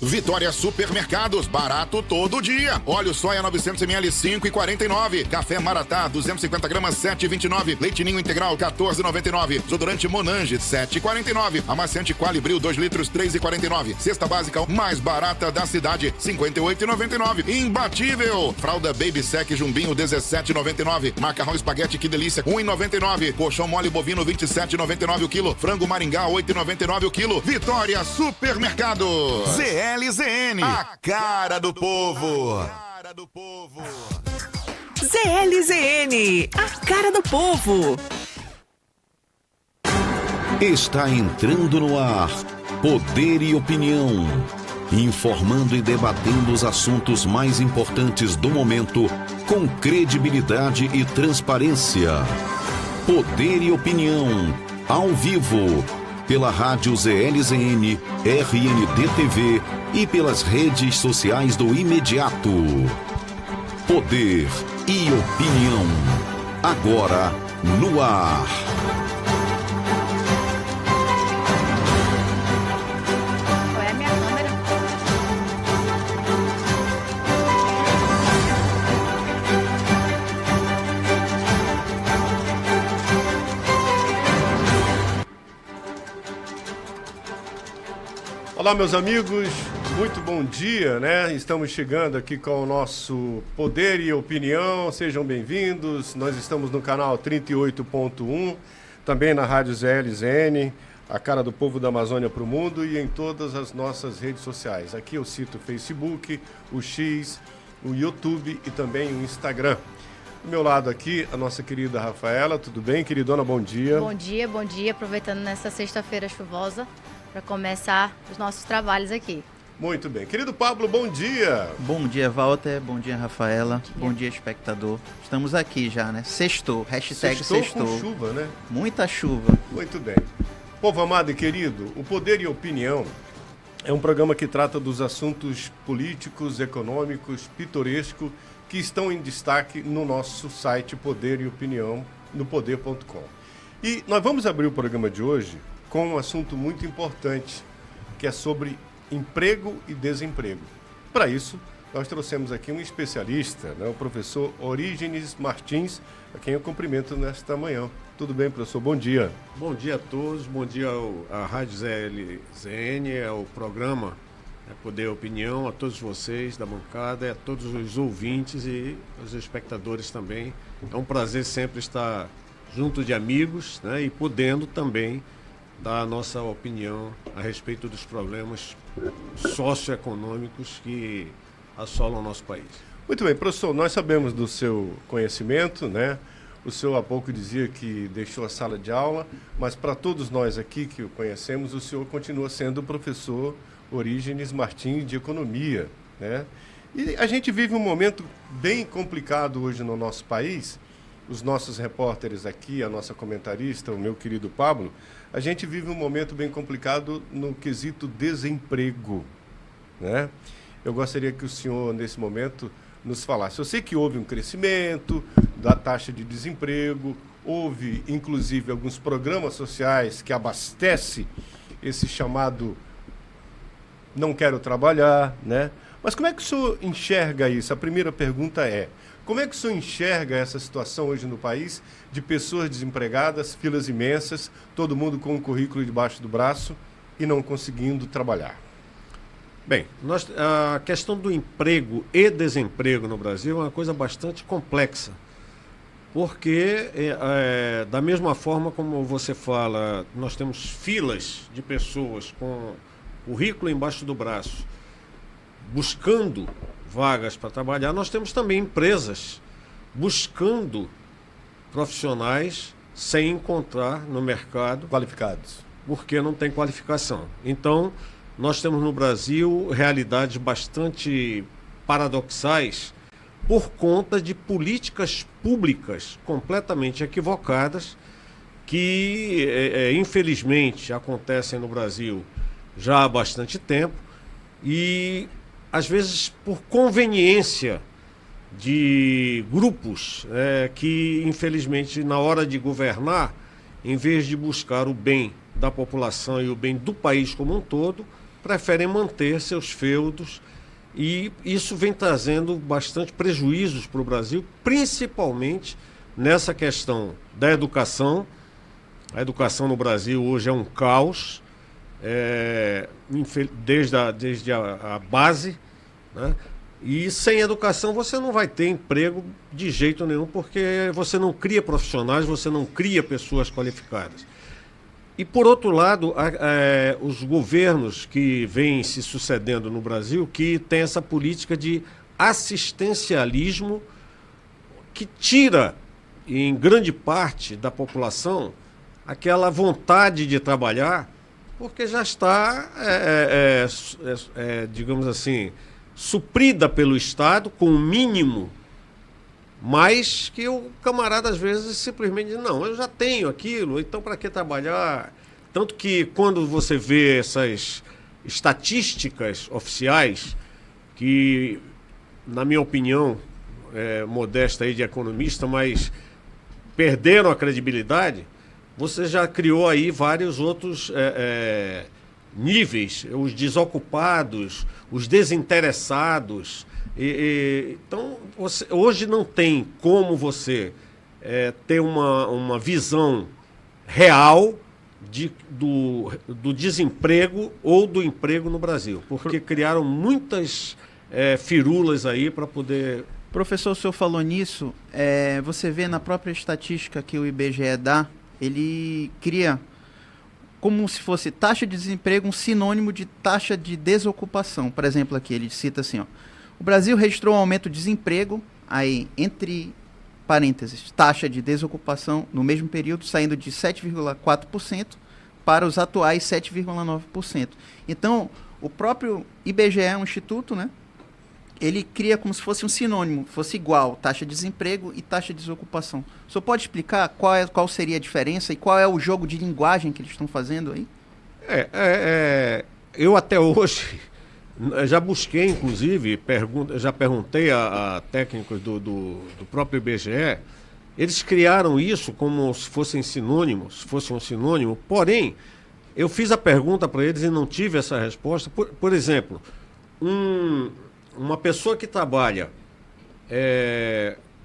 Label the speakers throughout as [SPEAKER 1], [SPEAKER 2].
[SPEAKER 1] Vitória Supermercados, barato todo dia. Óleo soia 900 ml 5,49. Café Maratá 250 gramas 7,29. Leite Ninho integral 14,99. Desodorante Monange 7,49. Amaciante Qualibril 2 litros 3,49. Cesta básica mais barata da cidade 58,99. Imbatível. Fralda Baby Sec Jumbinho 17,99. Macarrão espaguete que delícia 1,99. Colchão mole bovino 27,99 o quilo. Frango Maringá 8,99 o quilo. Vitória Supermercados. ZLZN, a cara do povo.
[SPEAKER 2] ZLZN, a cara do povo.
[SPEAKER 3] Está entrando no ar Poder e Opinião, informando e debatendo os assuntos mais importantes do momento com credibilidade e transparência. Poder e Opinião, ao vivo, pela rádio ZLZN, RND-TV e pelas redes sociais do Imediato. Poder e Opinião, agora no ar.
[SPEAKER 4] Qual é a minha câmera?
[SPEAKER 5] Olá, meus amigos, muito bom dia, né? Estamos chegando aqui com o nosso Poder e Opinião, sejam bem-vindos. Nós estamos no canal 38.1, também na rádio ZLZN, a cara do povo da Amazônia para o mundo e em todas as nossas redes sociais. Aqui eu cito o Facebook, o X, o YouTube e também o Instagram. Do meu lado aqui, a nossa querida Rafaela. Tudo bem, queridona? Bom dia.
[SPEAKER 4] Bom dia. Aproveitando nessa sexta-feira chuvosa para começar os nossos trabalhos aqui.
[SPEAKER 5] Muito bem. Querido Pablo, bom dia.
[SPEAKER 6] Bom dia, Walter. Bom dia, Rafaela. Bom dia, espectador. Estamos aqui já, né? Sextou. Hashtag sextou.
[SPEAKER 5] Com chuva, né?
[SPEAKER 6] Muita chuva.
[SPEAKER 5] Muito bem. Povo amado e querido, o Poder e Opinião é um programa que trata dos assuntos políticos, econômicos, pitorescos, que estão em destaque no nosso site Poder e Opinião, no poder.com. E nós vamos abrir o programa de hoje com um assunto muito importante, que é sobre emprego e desemprego. Para isso, nós trouxemos aqui um especialista, né, o professor Orígenes Martins, a quem eu cumprimento nesta manhã. Tudo bem, professor? Bom dia.
[SPEAKER 7] Bom dia a todos, bom dia à Rádio ZLZN, ao programa Poder e Opinião, a todos vocês da bancada, a todos os ouvintes e os espectadores também. É um prazer sempre estar junto de amigos, né, e podendo também dar a nossa opinião a respeito dos problemas socioeconômicos que assolam o nosso país.
[SPEAKER 5] Muito bem, professor, nós sabemos do seu conhecimento, né? O senhor há pouco dizia que deixou a sala de aula, mas para todos nós aqui que o conhecemos, o senhor continua sendo o professor Orígenes Martins de Economia, né? E a gente vive um momento bem complicado hoje no nosso país. Os nossos repórteres aqui, a nossa comentarista, o meu querido Pablo, a gente vive um momento bem complicado no quesito desemprego, né? Eu gostaria que o senhor, nesse momento, nos falasse. Eu sei que houve um crescimento da taxa de desemprego, houve, inclusive, alguns programas sociais que abastecem esse chamado não quero trabalhar, né? Mas como é que o senhor enxerga isso? A primeira pergunta é: como é que o senhor enxerga essa situação hoje no país de pessoas desempregadas, filas imensas, todo mundo com um currículo debaixo do braço e não conseguindo trabalhar?
[SPEAKER 7] Bem, a questão do emprego e desemprego no Brasil é uma coisa bastante complexa, porque da mesma forma como você fala, nós temos filas de pessoas com currículo embaixo do braço, buscando vagas para trabalhar, nós temos também empresas buscando profissionais sem encontrar no mercado
[SPEAKER 5] qualificados,
[SPEAKER 7] porque não tem qualificação. Então, nós temos no Brasil realidades bastante paradoxais por conta de políticas públicas completamente equivocadas que, infelizmente, acontecem no Brasil já há bastante tempo e, às vezes, por conveniência de grupos que, infelizmente, na hora de governar, em vez de buscar o bem da população e o bem do país como um todo, preferem manter seus feudos, e isso vem trazendo bastante prejuízos para o Brasil, principalmente nessa questão da educação. A educação no Brasil hoje é um caos, desde a base, né? E sem educação você não vai ter emprego de jeito nenhum, porque você não cria profissionais, você não cria pessoas qualificadas. E, por outro lado, os governos que vêm se sucedendo no Brasil, que tem essa política de assistencialismo que tira, em grande parte da população, aquela vontade de trabalhar, porque já está, digamos assim, suprida pelo Estado com o mínimo, mas que o camarada às vezes simplesmente diz, não, eu já tenho aquilo, então para que trabalhar? Tanto que quando você vê essas estatísticas oficiais, que na minha opinião, modesta aí de economista, mas perderam a credibilidade, você já criou aí vários outros níveis, os desocupados, os desinteressados. Então, hoje não tem como você ter uma visão real do desemprego ou do emprego no Brasil, porque criaram muitas firulas aí para poder...
[SPEAKER 6] Professor, o senhor falou nisso, você vê na própria estatística que o IBGE dá, ele cria como se fosse taxa de desemprego um sinônimo de taxa de desocupação. Por exemplo, aqui ele cita assim, ó, o Brasil registrou um aumento de desemprego, aí entre parênteses, taxa de desocupação no mesmo período, saindo de 7,4% para os atuais 7,9%. Então, o próprio IBGE é um instituto, né? Ele cria como se fosse um sinônimo, fosse igual, taxa de desemprego e taxa de desocupação. O senhor pode explicar qual seria a diferença e qual é o jogo de linguagem que eles estão fazendo aí?
[SPEAKER 7] Eu até hoje já busquei, inclusive, já perguntei a técnicos do próprio IBGE, eles criaram isso como se fossem sinônimos, se fosse um sinônimo, porém, eu fiz a pergunta para eles e não tive essa resposta. Por exemplo, uma pessoa que trabalha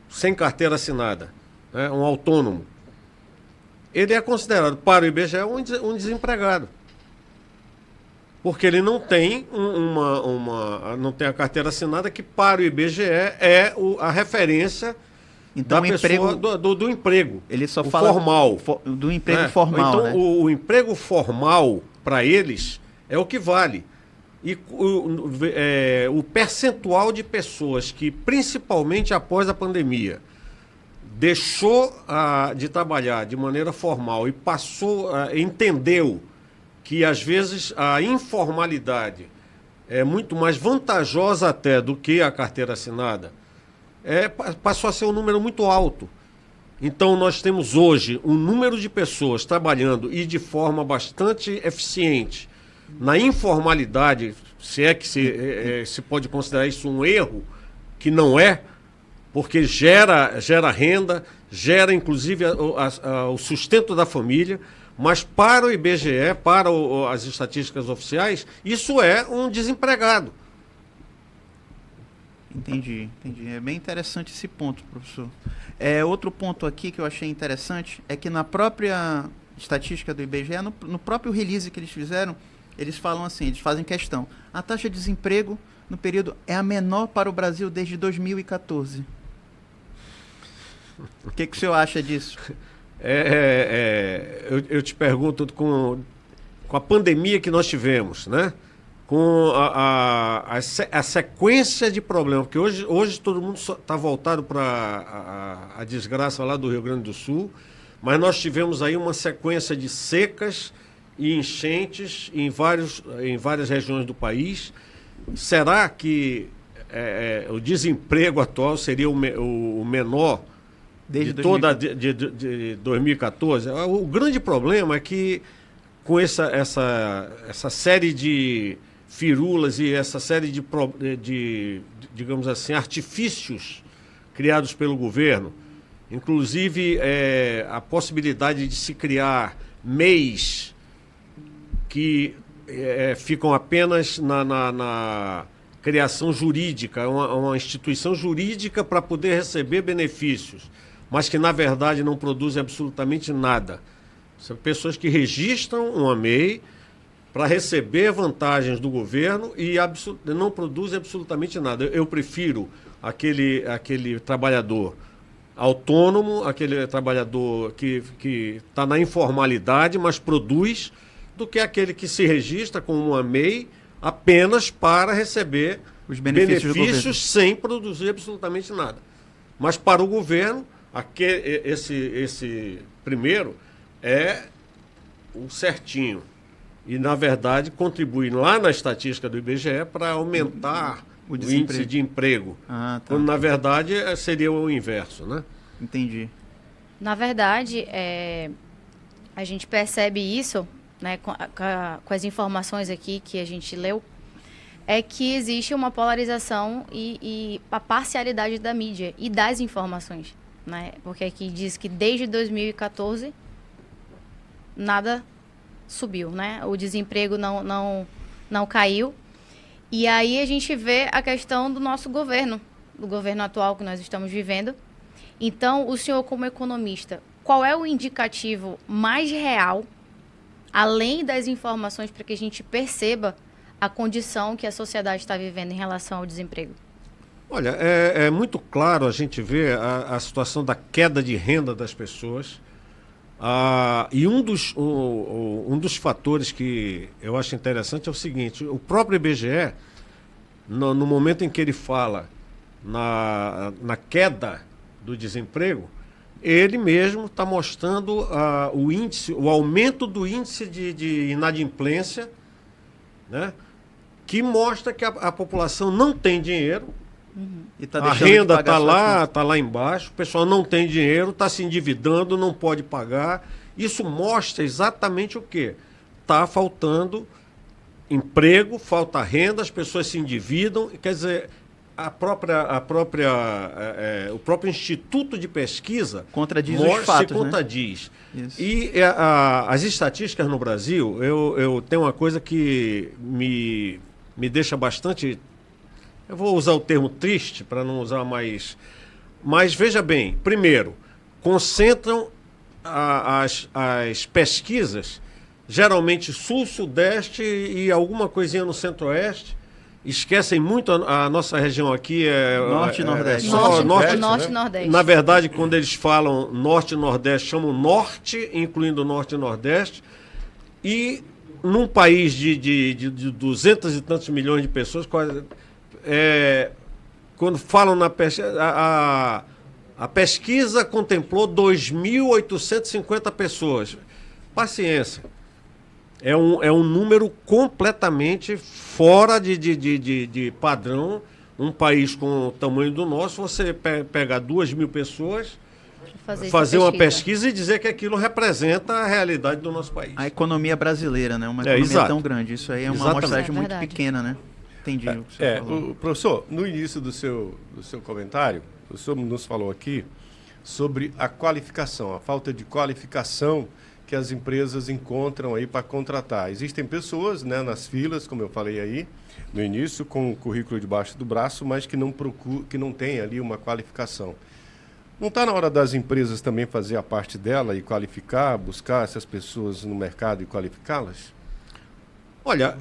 [SPEAKER 7] sem carteira assinada, né, um autônomo, ele é considerado para o IBGE um desempregado. Porque ele não tem não tem a carteira assinada, que para o IBGE é a referência
[SPEAKER 6] então,
[SPEAKER 7] da pessoa do emprego.
[SPEAKER 6] Ele só fala
[SPEAKER 7] formal.
[SPEAKER 6] Do emprego formal.
[SPEAKER 7] Então,
[SPEAKER 6] né?
[SPEAKER 7] o emprego formal, para eles, é o que vale. E o percentual de pessoas que, principalmente após a pandemia, deixou de trabalhar de maneira formal e entendeu que, às vezes, a informalidade é muito mais vantajosa até do que a carteira assinada, passou a ser um número muito alto. Então, nós temos hoje um número de pessoas trabalhando e de forma bastante eficiente na informalidade, se é que se pode considerar isso um erro, que não é, porque gera renda, gera inclusive o sustento da família, mas para o IBGE, para as estatísticas oficiais, isso é um desempregado.
[SPEAKER 6] Entendi. É bem interessante esse ponto, professor. Outro ponto aqui que eu achei interessante é que na própria estatística do IBGE, no próprio release que eles fizeram, eles falam assim, eles fazem questão. A taxa de desemprego no período é a menor para o Brasil desde 2014. O que o senhor acha disso?
[SPEAKER 7] Eu te pergunto, com a pandemia que nós tivemos, né? Com a sequência de problemas, porque hoje todo mundo está voltado para a desgraça lá do Rio Grande do Sul, mas nós tivemos aí uma sequência de secas e enchentes em várias regiões do país. Será que o desemprego atual seria o menor de 2014? O grande problema é que, com essa série de firulas e essa série de digamos assim, artifícios criados pelo governo, inclusive a possibilidade de se criar MEIs que ficam apenas na criação jurídica, uma instituição jurídica para poder receber benefícios, mas que, na verdade, não produzem absolutamente nada. São pessoas que registram uma MEI para receber vantagens do governo e não produzem absolutamente nada. Eu prefiro aquele trabalhador autônomo, aquele trabalhador que está na informalidade, mas produz, do que aquele que se registra com uma MEI apenas para receber
[SPEAKER 6] os benefícios
[SPEAKER 7] sem produzir absolutamente nada. Mas para o governo, esse primeiro é o certinho. E, na verdade, contribui lá na estatística do IBGE para aumentar o índice de emprego.
[SPEAKER 6] Tá.
[SPEAKER 7] Quando, na verdade, seria o inverso, né?
[SPEAKER 6] Entendi.
[SPEAKER 4] Na verdade, a gente percebe isso, né, com as informações aqui que a gente leu, é que existe uma polarização e a parcialidade da mídia e das informações, né? Porque aqui diz que desde 2014 nada subiu, né? O desemprego não caiu. E aí a gente vê a questão do nosso governo, do governo atual que nós estamos vivendo. Então, o senhor, como economista, qual é o indicativo mais real, além das informações, para que a gente perceba a condição que a sociedade está vivendo em relação ao desemprego?
[SPEAKER 7] Olha, é muito claro a gente ver a situação da queda de renda das pessoas. E um dos fatores que eu acho interessante é o seguinte: o próprio IBGE, no momento em que ele fala na queda do desemprego, ele mesmo está mostrando o aumento do índice de inadimplência, né, que mostra que a população não tem dinheiro.
[SPEAKER 6] E tá
[SPEAKER 7] A renda está lá embaixo, o pessoal não tem dinheiro, está se endividando, não pode pagar. Isso mostra exatamente o quê? Está faltando emprego, falta renda, as pessoas se endividam. Quer dizer, o próprio Instituto de Pesquisa
[SPEAKER 6] contradiz os fatos,
[SPEAKER 7] se contradiz.
[SPEAKER 6] Né? Isso.
[SPEAKER 7] E as estatísticas no Brasil, eu tenho uma coisa que me deixa bastante... Eu vou usar o termo triste para não usar mais... Mas veja bem, primeiro, concentram as pesquisas, geralmente sul, sudeste e alguma coisinha no centro-oeste. Esquecem muito a nossa região aqui.
[SPEAKER 6] Norte e Nordeste.
[SPEAKER 4] Norte e Nordeste.
[SPEAKER 7] Na verdade, quando eles falam norte e nordeste, chamam norte, incluindo norte e nordeste. E num país de 200 e tantos milhões de pessoas, quando falam na pesquisa, a pesquisa contemplou 2.850 pessoas. Paciência. É um número completamente fora de padrão. Um país com o tamanho do nosso, você pegar 2.000 pessoas, fazer uma pesquisa e dizer que aquilo representa a realidade do nosso país.
[SPEAKER 6] A economia brasileira, né? Uma economia tão grande. Isso aí é uma amostragem muito pequena, né? Entendi o que você falou.
[SPEAKER 5] Professor, no início do seu comentário, o senhor nos falou aqui sobre a qualificação, a falta de qualificação que as empresas encontram aí para contratar. Existem pessoas, né, nas filas, como eu falei aí no início, com o currículo debaixo do braço, mas que não tem ali uma qualificação. Não está na hora das empresas também fazer a parte dela e qualificar, buscar essas pessoas no mercado e qualificá-las?
[SPEAKER 7] Olha,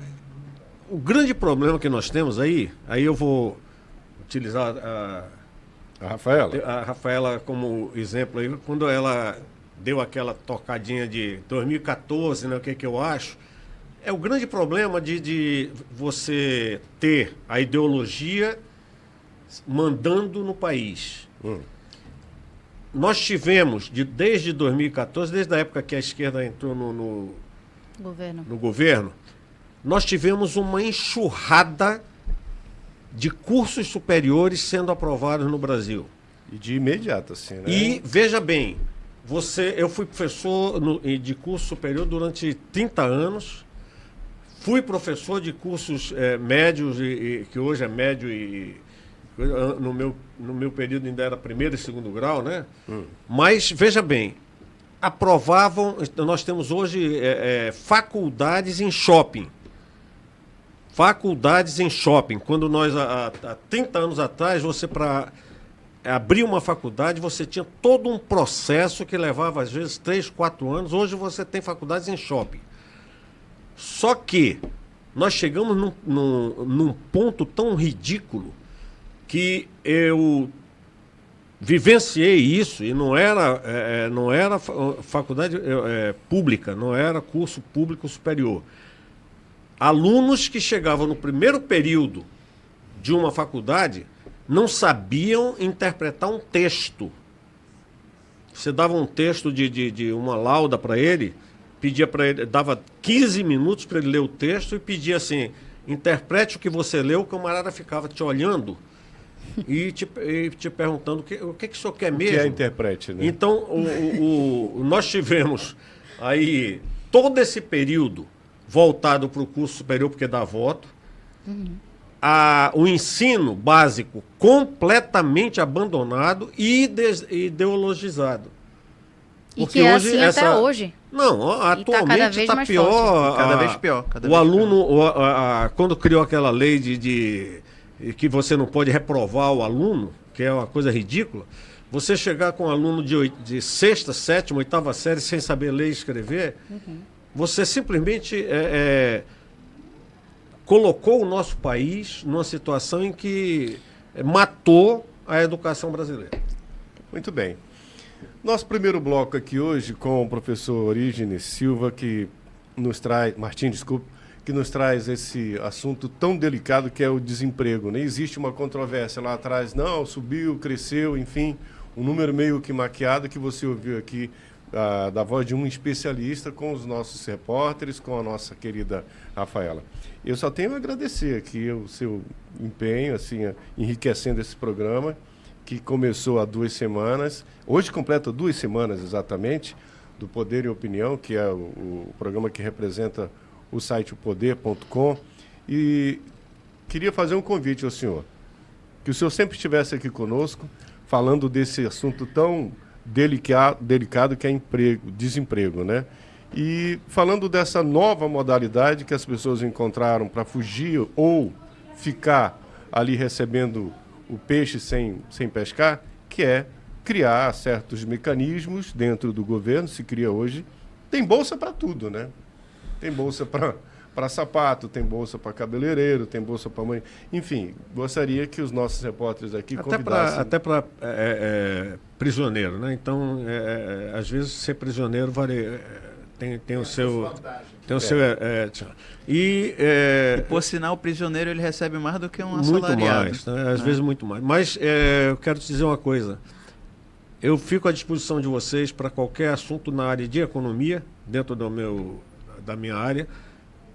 [SPEAKER 7] o grande problema que nós temos aí eu vou utilizar a Rafaela como exemplo aí, quando ela deu aquela tocadinha de 2014, né, o que eu acho, é o grande problema de você ter a ideologia mandando no país. Nós tivemos, desde 2014, desde a época que a esquerda entrou no governo, nós tivemos uma enxurrada de cursos superiores sendo aprovados no Brasil.
[SPEAKER 5] E de imediato, assim, né?
[SPEAKER 7] E, veja bem, eu fui professor de curso superior durante 30 anos, fui professor de cursos médios, que hoje é médio e no meu período ainda era primeiro e segundo grau, né? Mas, veja bem, aprovavam, nós temos hoje faculdades em shopping. faculdades em shopping. Quando nós, há 30 anos atrás, você para abrir uma faculdade, você tinha todo um processo que levava, às vezes, 3, 4 anos. Hoje você tem faculdades em shopping. Só que nós chegamos num ponto tão ridículo que eu vivenciei isso, e não era faculdade pública, não era curso público superior. Alunos que chegavam no primeiro período de uma faculdade não sabiam interpretar um texto. Você dava um texto de uma lauda para ele, pedia para ele, dava 15 minutos para ele ler o texto e pedia assim: interprete o que você leu. O camarada ficava te olhando e te perguntando o que o senhor quer mesmo.
[SPEAKER 5] Que é interprete, né?
[SPEAKER 7] Então, nós tivemos aí todo esse período voltado para o curso superior, porque dá voto. O ensino básico completamente abandonado e ideologizado.
[SPEAKER 4] E
[SPEAKER 7] Porque
[SPEAKER 4] que é assim até hoje.
[SPEAKER 7] Não, atualmente está pior.
[SPEAKER 6] Cada vez pior.
[SPEAKER 7] O aluno, quando criou aquela lei de que você não pode reprovar o aluno, que é uma coisa ridícula, você chegar com um aluno de sexta, sétima, oitava série sem saber ler e escrever, você simplesmente colocou o nosso país numa situação em que matou a educação brasileira.
[SPEAKER 5] Muito bem. Nosso primeiro bloco aqui hoje com o professor Orígenes Silva, que nos traz, que nos traz esse assunto tão delicado que é o desemprego, né? Existe uma controvérsia lá atrás, não, subiu, cresceu, enfim, um número meio que maquiado que você ouviu aqui da voz de um especialista com os nossos repórteres, com a nossa querida Rafaela. Eu só tenho a agradecer aqui o seu empenho, assim, enriquecendo esse programa, que começou há 2 semanas, hoje completa 2 semanas exatamente, do Poder e Opinião, que é o programa que representa o site opoder.com, e queria fazer um convite ao senhor, que o senhor sempre estivesse aqui conosco, falando desse assunto tão delicado que é desemprego, né? E falando dessa nova modalidade que as pessoas encontraram para fugir ou ficar ali recebendo o peixe sem pescar, que é criar certos mecanismos dentro do governo. Se cria hoje, tem bolsa para tudo, né? Tem bolsa para sapato, tem bolsa para cabeleireiro, tem bolsa para mãe. Enfim, gostaria que os nossos repórteres aqui convidassem...
[SPEAKER 7] Até para prisioneiro, né? Então, às vezes, ser prisioneiro tem o seu... Tem o seu... E,
[SPEAKER 6] por sinal, o prisioneiro ele recebe mais do que um
[SPEAKER 7] muito
[SPEAKER 6] assalariado.
[SPEAKER 7] Mais, né? Às vezes muito mais. Mas eu quero te dizer uma coisa. Eu fico à disposição de vocês para qualquer assunto na área de economia, dentro da minha área.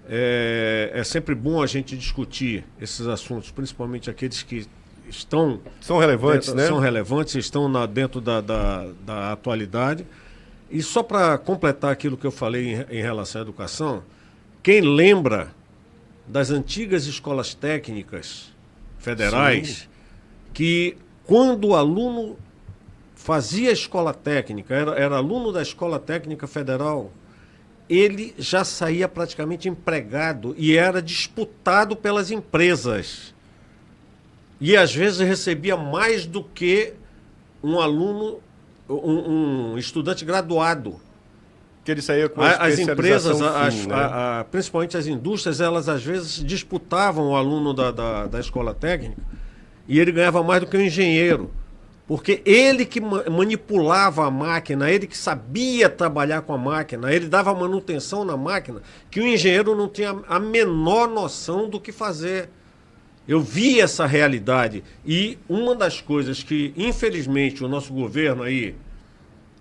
[SPEAKER 7] É sempre bom a gente discutir esses assuntos, principalmente aqueles que
[SPEAKER 5] são relevantes, né?
[SPEAKER 7] São relevantes, estão dentro da atualidade. E só para completar aquilo que eu falei em relação à educação, quem lembra das antigas escolas técnicas federais, sim, que quando o aluno fazia escola técnica, era aluno da Escola Técnica Federal, ele já saía praticamente empregado e era disputado pelas empresas. E às vezes recebia mais do que um aluno, um estudante graduado.
[SPEAKER 5] Que ele saía com
[SPEAKER 7] as empresas,
[SPEAKER 5] né?
[SPEAKER 7] principalmente as indústrias, elas às vezes disputavam o aluno da escola técnica e ele ganhava mais do que o engenheiro. Porque ele que manipulava a máquina, ele que sabia trabalhar com a máquina, ele dava manutenção na máquina, que o engenheiro não tinha a menor noção do que fazer. Eu vi essa realidade. E uma das coisas que, infelizmente, o nosso governo aí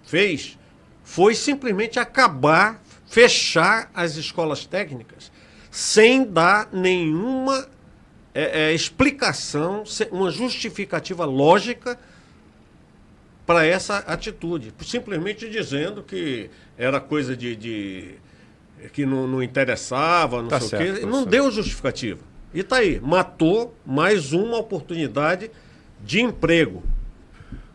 [SPEAKER 7] fez foi simplesmente fechar as escolas técnicas sem dar nenhuma explicação, uma justificativa lógica para essa atitude, simplesmente dizendo que era coisa que não interessava, não sei o quê, não deu justificativa. E está aí, matou mais uma oportunidade de emprego.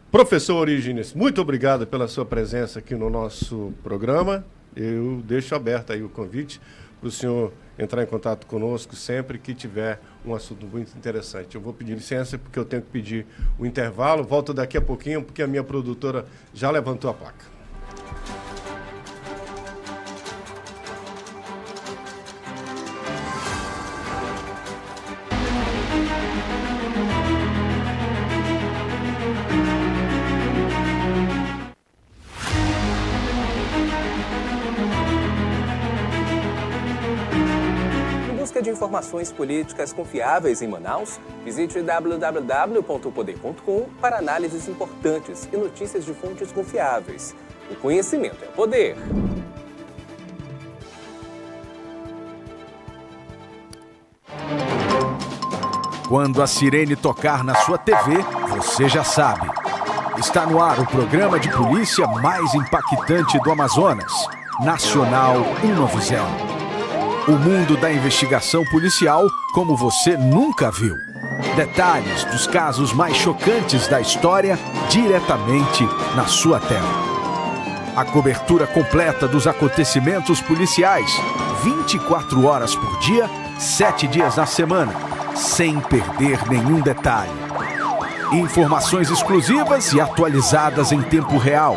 [SPEAKER 5] Professor Orígenes, muito obrigado pela sua presença aqui no nosso programa. Eu deixo aberto aí o convite para o senhor entrar em contato conosco sempre que tiver um assunto muito interessante. Eu vou pedir licença porque eu tenho que pedir o intervalo. Volto daqui a pouquinho porque a minha produtora já levantou a placa.
[SPEAKER 8] De informações políticas confiáveis em Manaus, visite www.poder.com para análises importantes e notícias de fontes confiáveis. O conhecimento é poder.
[SPEAKER 9] Quando a sirene tocar na sua TV, você já sabe. Está no ar o programa de polícia mais impactante do Amazonas, Nacional 190. O mundo da investigação policial como você nunca viu. Detalhes dos casos mais chocantes da história diretamente na sua tela. A cobertura completa dos acontecimentos policiais, 24 horas por dia, 7 dias na semana, sem perder nenhum detalhe. Informações exclusivas e atualizadas em tempo real.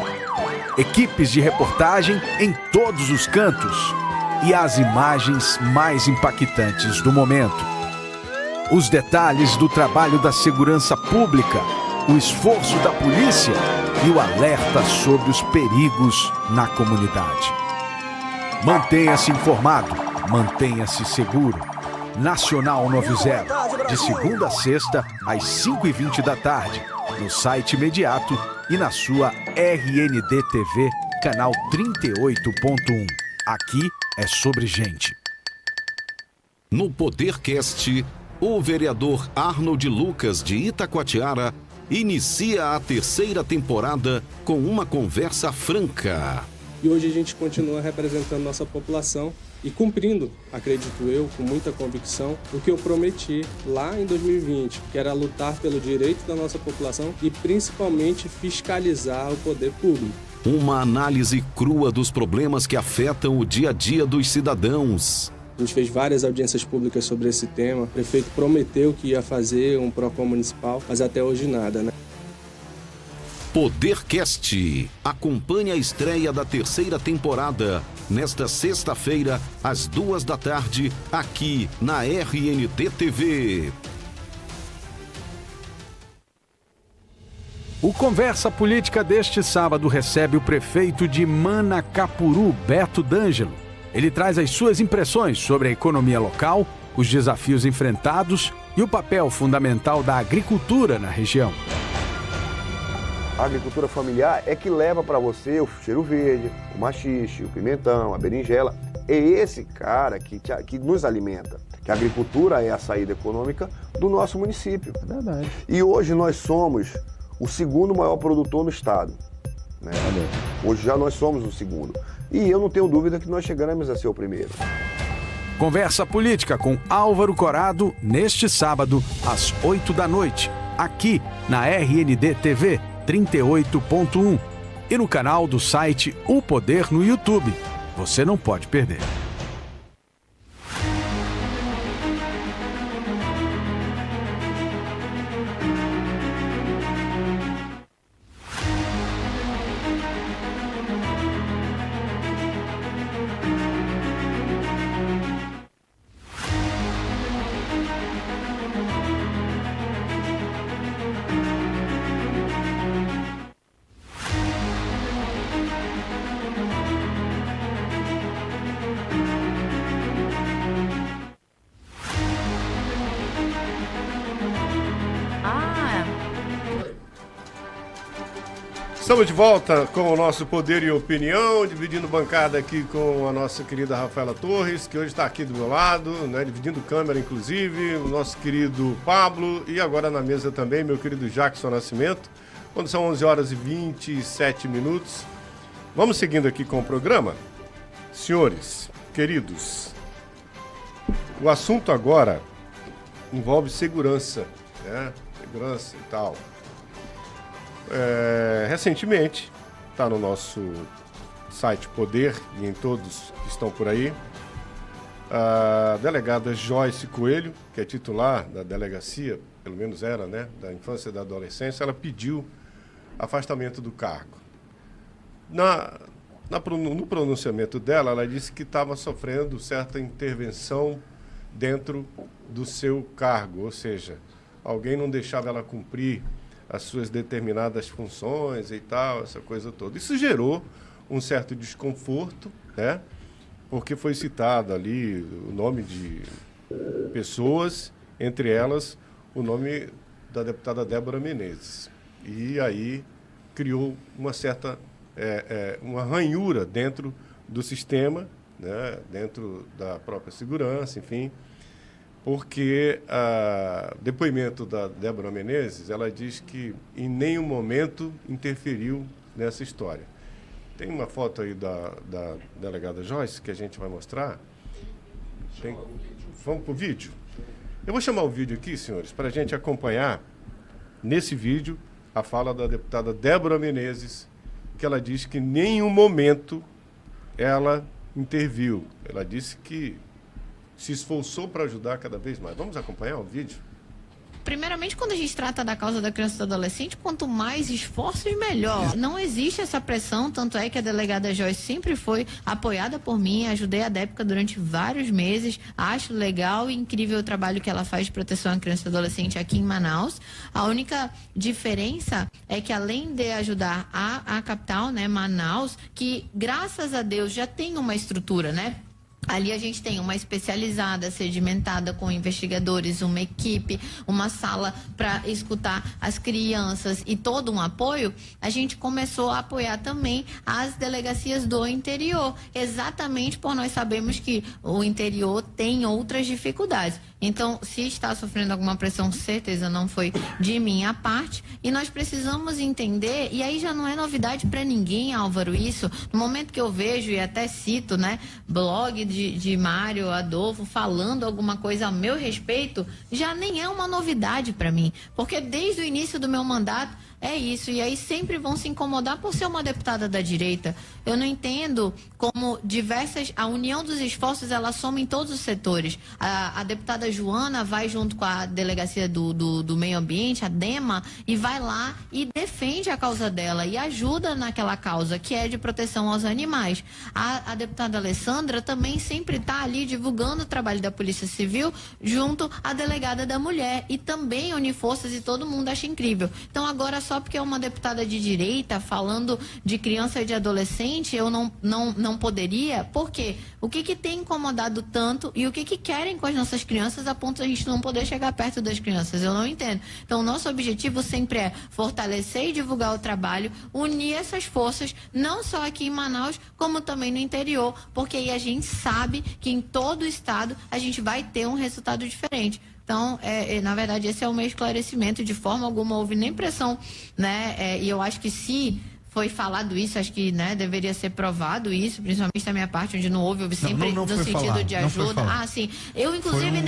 [SPEAKER 9] Equipes de reportagem em todos os cantos. E as imagens mais impactantes do momento. Os detalhes do trabalho da segurança pública, o esforço da polícia e o alerta sobre os perigos na comunidade. Mantenha-se informado, mantenha-se seguro. Nacional 90, de segunda a sexta, às 5h20 da tarde, no site imediato e na sua RND TV, canal 38.1. Aqui é sobre gente.
[SPEAKER 3] No Podercast, o vereador Arnold Lucas de Itacoatiara inicia a 3ª temporada com uma conversa franca.
[SPEAKER 10] E hoje a gente continua representando nossa população e cumprindo, acredito eu, com muita convicção, o que eu prometi lá em 2020, que era lutar pelo direito da nossa população e principalmente fiscalizar o poder público.
[SPEAKER 3] Uma análise crua dos problemas que afetam o dia a dia dos cidadãos.
[SPEAKER 10] A gente fez várias audiências públicas sobre esse tema. O prefeito prometeu que ia fazer um PROCON municipal, mas até hoje nada, né?
[SPEAKER 3] Podercast. Acompanhe a estreia da 3ª temporada, nesta sexta-feira, às 2 da tarde, aqui na RND TV.
[SPEAKER 9] O Conversa Política deste sábado recebe o prefeito de Manacapuru, Beto D'Angelo. Ele traz as suas impressões sobre a economia local, os desafios enfrentados e o papel fundamental da agricultura na região.
[SPEAKER 11] A agricultura familiar é que leva para você o cheiro verde, o maxixe, o pimentão, a berinjela. É esse cara que nos alimenta. Que a agricultura é a saída econômica do nosso município.
[SPEAKER 6] É verdade.
[SPEAKER 11] E hoje nós somos o 2º maior produtor no estado. Né? Hoje já nós somos o 2º. E eu não tenho dúvida que nós chegaremos a ser o 1º.
[SPEAKER 9] Conversa Política com Álvaro Corado, neste sábado, às 8 da noite, aqui na RND TV 38.1 e no canal do site O Poder no YouTube. Você não pode perder.
[SPEAKER 5] Estamos de volta com o nosso Poder e Opinião, dividindo bancada aqui com a nossa querida Rafaela Torres, que hoje está aqui do meu lado, né, dividindo câmera inclusive, o nosso querido Pablo e agora na mesa também meu querido Jackson Nascimento, quando são 11 horas e 27 minutos. Vamos seguindo aqui com o programa. Senhores, queridos, o assunto agora envolve segurança, né? Segurança e tal. Recentemente, está no nosso site Poder e em todos que estão por aí, A delegada Joyce Coelho, que é titular da delegacia, pelo menos era, né, da infância e da adolescência, ela pediu afastamento do cargo. No pronunciamento dela, ela disse que estava sofrendo certa intervenção dentro do seu cargo, ou seja, alguém não deixava ela cumprir as suas determinadas funções e tal, essa coisa toda. Isso gerou um certo desconforto, né? Porque foi citado ali o nome de pessoas, entre elas o nome da deputada Débora Menezes. E aí criou uma certa uma ranhura dentro do sistema, né? Dentro da própria segurança, enfim, porque o depoimento da Débora Menezes, ela diz que em nenhum momento interferiu nessa história. Tem uma foto aí da delegada Joyce que a gente vai mostrar. Vamos para o vídeo? Eu vou chamar o vídeo aqui, senhores, para a gente acompanhar nesse vídeo a fala da deputada Débora Menezes, que ela diz que em nenhum momento ela interviu. Ela disse que se esforçou para ajudar cada vez mais. Vamos acompanhar o vídeo?
[SPEAKER 12] Primeiramente, quando a gente trata da causa da criança e do adolescente, quanto mais esforços, melhor. Não existe essa pressão, tanto é que a delegada Joyce sempre foi apoiada por mim, ajudei a DEPCA durante vários meses, acho legal e incrível o trabalho que ela faz de proteção à criança e adolescente aqui em Manaus. A única diferença é que, além de ajudar a capital, né, Manaus, que graças a Deus já tem uma estrutura, né? Ali a gente tem uma especializada, sedimentada, com investigadores, uma equipe, uma sala para escutar as crianças e todo um apoio. A gente começou a apoiar também as delegacias do interior, exatamente por nós sabemos que o interior tem outras dificuldades. Então, se está sofrendo alguma pressão, certeza não foi de minha parte. E nós precisamos entender, e aí já não é novidade para ninguém, Álvaro, isso. No momento que eu vejo, e até cito, né, blog de Mário Adolfo falando alguma coisa a meu respeito, já nem é uma novidade para mim. Porque desde o início do meu mandato, é isso, e aí sempre vão se incomodar por ser uma deputada da direita. Eu não entendo como a união dos esforços, ela soma em todos os setores. A deputada Joana vai junto com a delegacia do meio ambiente, a DEMA, e vai lá e defende a causa dela e ajuda naquela causa, que é de proteção aos animais. A deputada Alessandra também sempre está ali divulgando o trabalho da Polícia Civil junto à delegada da mulher, e também une forças e todo mundo acha incrível. Então agora, só porque é uma deputada de direita falando de criança e de adolescente, eu não poderia. Por quê? O que tem incomodado tanto e o que querem com as nossas crianças a ponto de a gente não poder chegar perto das crianças? Eu não entendo. Então, o nosso objetivo sempre é fortalecer e divulgar o trabalho, unir essas forças, não só aqui em Manaus, como também no interior, porque aí a gente sabe que em todo o estado a gente vai ter um resultado diferente. Então, na verdade, esse é o meu esclarecimento. De forma alguma houve nem pressão, né? E eu acho que se foi falado isso, acho que, né, deveria ser provado isso, principalmente da minha parte, onde não houve sempre no sentido falado, de ajuda. Ah, sim. Eu, inclusive,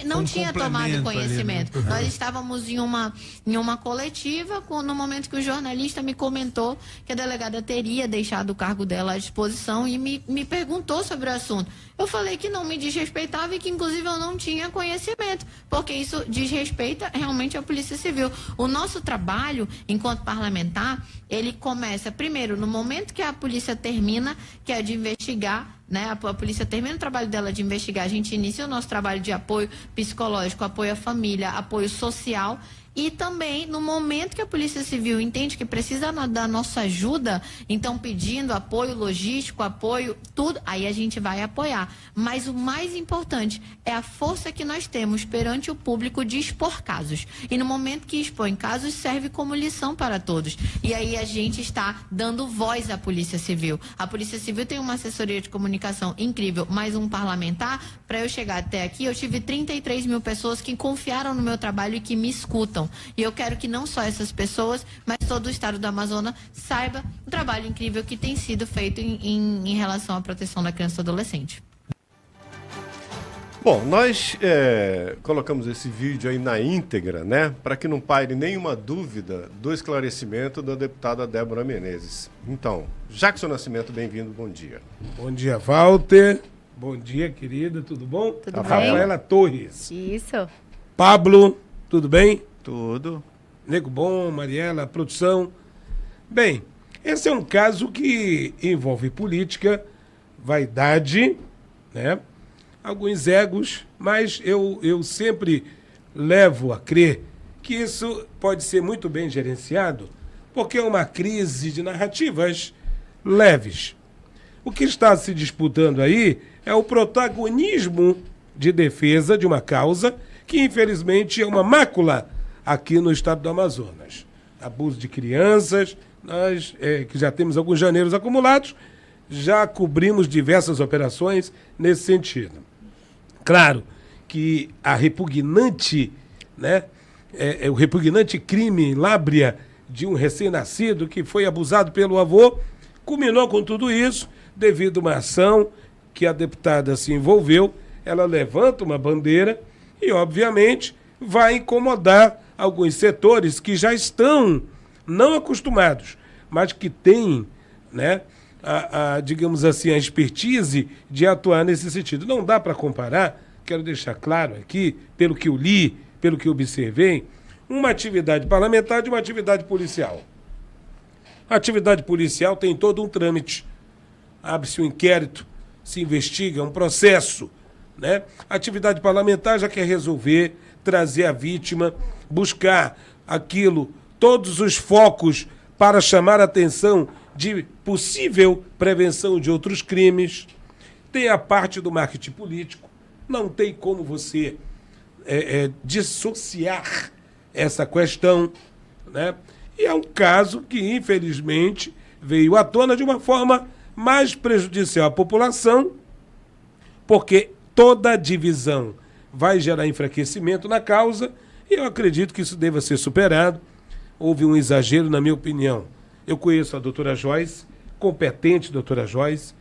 [SPEAKER 12] não tinha tomado conhecimento. Ali, né? Nós estávamos em uma coletiva, no momento que o jornalista me comentou que a delegada teria deixado o cargo dela à disposição e me perguntou sobre o assunto. Eu falei que não me desrespeitava e que, inclusive, eu não tinha conhecimento, porque isso desrespeita realmente a Polícia Civil. O nosso trabalho, enquanto parlamentar, ele começa, primeiro, no momento que a polícia termina, que é de investigar, né? A polícia termina o trabalho dela de investigar, a gente inicia o nosso trabalho de apoio psicológico, apoio à família, apoio social. E também, no momento que a Polícia Civil entende que precisa da nossa ajuda, então pedindo apoio logístico, apoio, tudo, aí a gente vai apoiar. Mas o mais importante é a força que nós temos perante o público de expor casos. E no momento que expõe casos, serve como lição para todos. E aí a gente está dando voz à Polícia Civil. A Polícia Civil tem uma assessoria de comunicação incrível, mas um parlamentar, para eu chegar até aqui, eu tive 33 mil pessoas que confiaram no meu trabalho e que me escutam. E eu quero que não só essas pessoas, mas todo o estado do Amazonas saiba o trabalho incrível que tem sido feito em relação à proteção da criança e do adolescente.
[SPEAKER 5] Bom, nós colocamos esse vídeo aí na íntegra, né? Para que não paire nenhuma dúvida do esclarecimento da deputada Débora Menezes. Então, Jackson Nascimento, bem-vindo, bom dia.
[SPEAKER 13] Bom dia, Walter. Bom dia, querida, tudo bom?
[SPEAKER 4] Tudo bem?
[SPEAKER 13] Rafaela Torres.
[SPEAKER 4] Isso.
[SPEAKER 13] Pablo, tudo bem?
[SPEAKER 6] Tudo.
[SPEAKER 13] Nego Bom, Mariela, produção. Bem, esse é um caso que envolve política, vaidade, né? Alguns egos, mas eu sempre levo a crer que isso pode ser muito bem gerenciado, porque é uma crise de narrativas leves. O que está se disputando aí é o protagonismo de defesa de uma causa que, infelizmente, é uma mácula aqui no estado do Amazonas. Abuso de crianças, nós que já temos alguns janeiros acumulados, já cobrimos diversas operações nesse sentido. Claro que a repugnante, né, o repugnante crime lábrea de um recém-nascido que foi abusado pelo avô, culminou com tudo isso devido a uma ação que a deputada se envolveu. Ela levanta uma bandeira e, obviamente, vai incomodar alguns setores que já estão não acostumados, mas que têm, né, digamos assim, a expertise de atuar nesse sentido. Não dá para comparar, quero deixar claro aqui, pelo que eu li, pelo que eu observei, uma atividade parlamentar de uma atividade policial. A atividade policial tem todo um trâmite. Abre-se um inquérito, se investiga, um processo, né? A atividade parlamentar já quer resolver, trazer a vítima, buscar aquilo, todos os focos para chamar a atenção de possível prevenção de outros crimes. Tem a parte do marketing político. Não tem como você dissociar essa questão, né? E é um caso que, infelizmente, veio à tona de uma forma mais prejudicial à população, porque toda divisão vai gerar enfraquecimento na causa, e eu acredito que isso deva ser superado. Houve um exagero, na minha opinião. Eu conheço a doutora Joyce, competente doutora Joyce,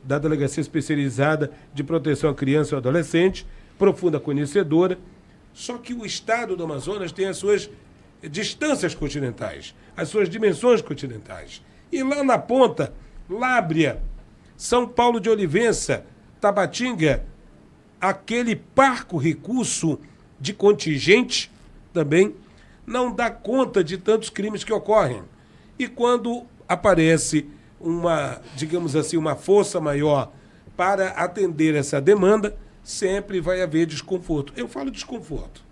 [SPEAKER 13] da Delegacia Especializada de Proteção à Criança e ao Adolescente, profunda conhecedora, só que o estado do Amazonas tem as suas distâncias continentais, as suas dimensões continentais. E lá na ponta, Lábrea, São Paulo de Olivença, Tabatinga, aquele parco recurso de contingente também não dá conta de tantos crimes que ocorrem. E quando aparece uma, digamos assim, uma força maior para atender essa demanda, sempre vai haver desconforto. Eu falo desconforto.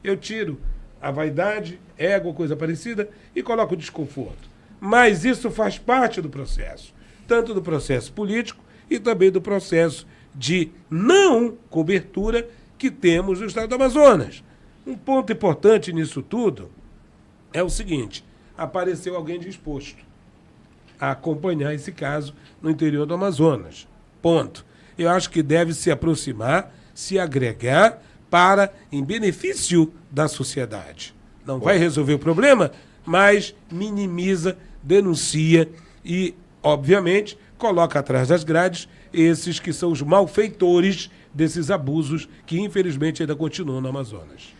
[SPEAKER 13] Eu tiro a vaidade, ego, coisa parecida, e coloco o desconforto. Mas isso faz parte do processo, tanto do processo político e também do processo de não cobertura que temos no estado do Amazonas. Um ponto importante nisso tudo é o seguinte: apareceu alguém disposto a acompanhar esse caso no interior do Amazonas. Ponto. Eu acho que deve se aproximar, se agregar para em benefício da sociedade. Não vai resolver o problema, mas minimiza, denuncia e, obviamente, coloca atrás das grades esses que são os malfeitores desses abusos que, infelizmente, ainda continuam no Amazonas.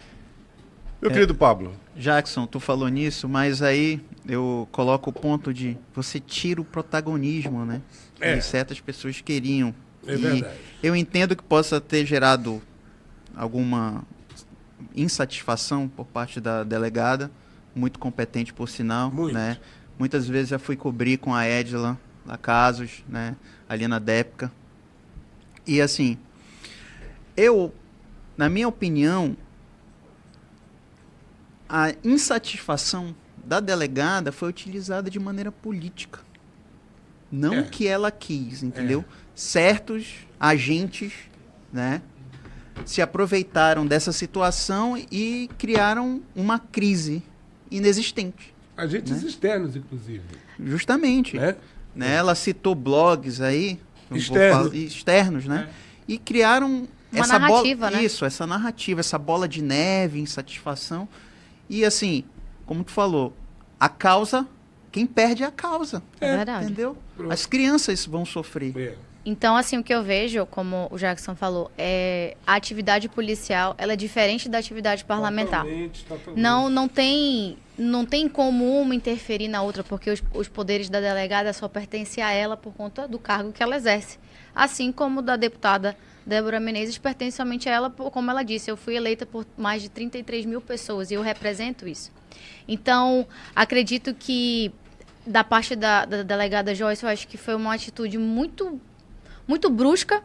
[SPEAKER 5] Meu querido Pablo.
[SPEAKER 6] Jackson, tu falou nisso, mas aí eu coloco o ponto de você tira o protagonismo, né? Que certas pessoas queriam.
[SPEAKER 13] É verdade.
[SPEAKER 6] Eu entendo que possa ter gerado alguma insatisfação por parte da delegada, muito competente por sinal, né? Muitas vezes já fui cobrir com a Edila a casos, né? Ali na DEPCA. E assim, na minha opinião, a insatisfação da delegada foi utilizada de maneira política. Não que ela quis, entendeu? Certos agentes, né, se aproveitaram dessa situação e criaram uma crise inexistente.
[SPEAKER 13] Agentes externos, inclusive.
[SPEAKER 6] Justamente. Né? Ela citou blogs aí, externos, né? E criaram
[SPEAKER 4] uma narrativa, né?
[SPEAKER 6] Isso, essa narrativa, essa bola de neve, insatisfação. E assim, como tu falou, a causa, quem perde é a causa.
[SPEAKER 4] É verdade.
[SPEAKER 6] Entendeu? As crianças vão sofrer.
[SPEAKER 4] Então, assim, o que eu vejo, como o Jackson falou, a atividade policial, ela é diferente da atividade parlamentar.
[SPEAKER 13] Totalmente.
[SPEAKER 4] Não tem como uma interferir na outra, porque os poderes da delegada só pertencem a ela por conta do cargo que ela exerce. Assim como da deputada Débora Menezes pertence somente a ela, como ela disse, eu fui eleita por mais de 33 mil pessoas e eu represento isso. Então, acredito que da parte da delegada Joyce, eu acho que foi uma atitude muito brusca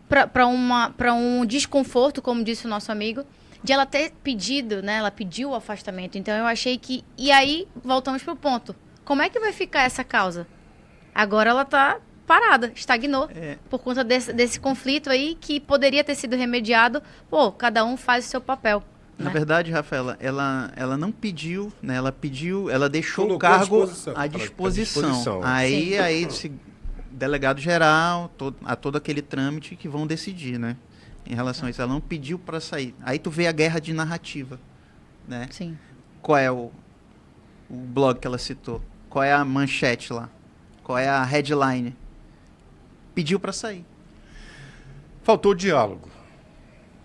[SPEAKER 4] para um desconforto, como disse o nosso amigo, de ela ter pedido, né? Ela pediu o afastamento. Então, eu achei que... E aí, voltamos para o ponto. Como é que vai ficar essa causa? Agora ela está parada, estagnou, por conta desse conflito aí que poderia ter sido remediado. Pô, cada um faz o seu papel.
[SPEAKER 6] Na verdade, Rafaela, ela não pediu, né? Ela deixou
[SPEAKER 13] Colocou
[SPEAKER 6] o cargo
[SPEAKER 13] à
[SPEAKER 6] à disposição. Aí esse delegado geral, todo aquele trâmite que vão decidir, né? Em relação a isso, ela não pediu para sair. Aí tu vê a guerra de narrativa, né?
[SPEAKER 4] Sim.
[SPEAKER 6] Qual é o blog que ela citou? Qual é a manchete lá? Qual é a headline? Pediu para sair.
[SPEAKER 5] Faltou diálogo.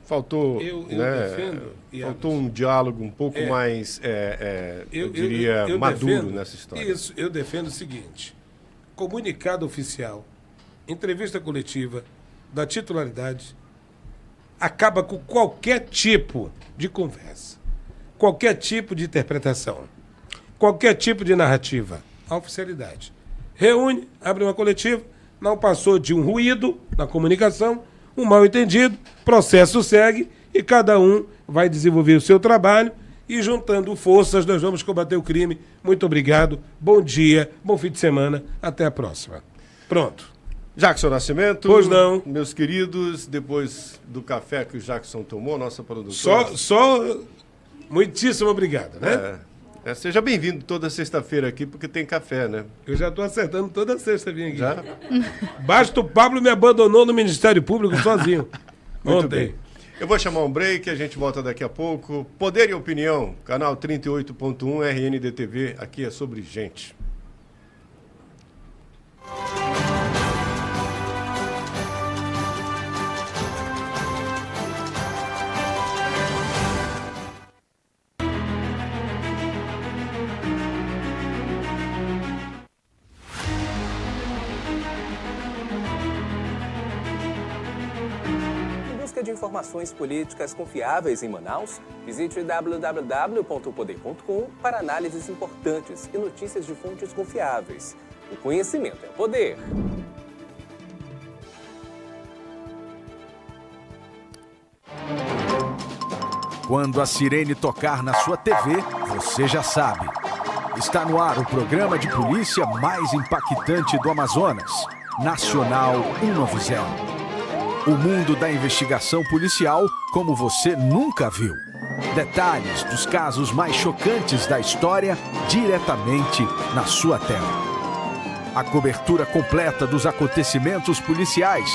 [SPEAKER 5] Faltou,
[SPEAKER 13] Eu
[SPEAKER 5] né,
[SPEAKER 13] defendo,
[SPEAKER 5] faltou um diálogo um pouco mais, eu diria, maduro nessa história.
[SPEAKER 13] Isso, eu defendo o seguinte: comunicado oficial, entrevista coletiva da titularidade, acaba com qualquer tipo de conversa, qualquer tipo de interpretação, qualquer tipo de narrativa. A oficialidade. Reúne, abre uma coletiva, não passou de um ruído na comunicação, um mal-entendido, processo segue e cada um vai desenvolver o seu trabalho e juntando forças nós vamos combater o crime. Muito obrigado, bom dia, bom fim de semana, até a próxima. Pronto.
[SPEAKER 5] Jackson Nascimento.
[SPEAKER 13] Pois não.
[SPEAKER 5] Meus queridos, depois do café que o Jackson tomou, nossa produtora...
[SPEAKER 13] Só muitíssimo obrigado, né?
[SPEAKER 5] Seja bem-vindo toda sexta-feira aqui, porque tem café, né?
[SPEAKER 13] Eu já estou acertando toda sexta vir aqui.
[SPEAKER 5] Já?
[SPEAKER 13] Basta o Pablo me abandonou no Ministério Público sozinho.
[SPEAKER 5] Muito
[SPEAKER 13] Ontem.
[SPEAKER 5] bem. Eu vou chamar um break, a gente volta daqui a pouco. Poder e Opinião, canal 38.1 RNDTV, aqui é sobre gente.
[SPEAKER 8] De informações políticas confiáveis em Manaus, visite www.poder.com para análises importantes e notícias de fontes confiáveis. O conhecimento é poder.
[SPEAKER 9] Quando a sirene tocar na sua TV, você já sabe. Está no ar o programa de polícia mais impactante do Amazonas, Nacional 190. O mundo da investigação policial como você nunca viu. Detalhes dos casos mais chocantes da história diretamente na sua tela. A cobertura completa dos acontecimentos policiais,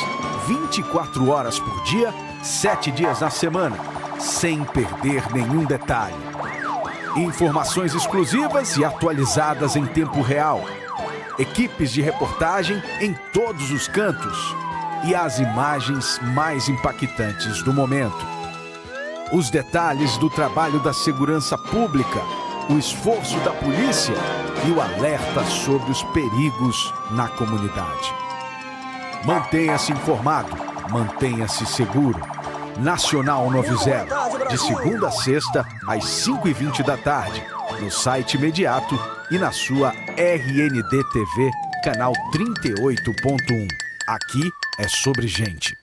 [SPEAKER 9] 24 horas por dia, 7 dias na semana, sem perder nenhum detalhe. Informações exclusivas e atualizadas em tempo real. Equipes de reportagem em todos os cantos. E as imagens mais impactantes do momento. Os detalhes do trabalho da segurança pública, o esforço da polícia e o alerta sobre os perigos na comunidade. Mantenha-se informado, mantenha-se seguro. Nacional 90, de segunda a sexta, às 5h20 da tarde, no site imediato e na sua RNDTV, canal 38.1. Aqui é sobre gente.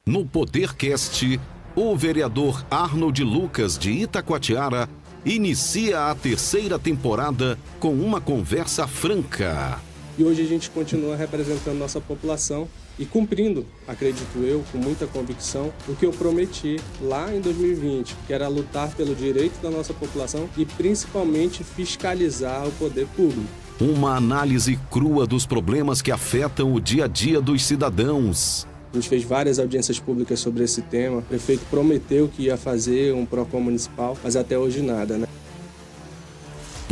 [SPEAKER 3] No Podercast, o vereador Arnold Lucas de Itacoatiara inicia a terceira temporada com uma conversa franca.
[SPEAKER 10] E hoje a gente continua representando nossa população e cumprindo, acredito eu, com muita convicção, o que eu prometi lá em 2020, que era lutar pelo direito da nossa população e principalmente fiscalizar o poder público.
[SPEAKER 3] Uma análise crua dos problemas que afetam o dia a dia dos cidadãos.
[SPEAKER 10] A gente fez várias audiências públicas sobre esse tema. O prefeito prometeu que ia fazer um PROCON municipal, mas até hoje nada, né?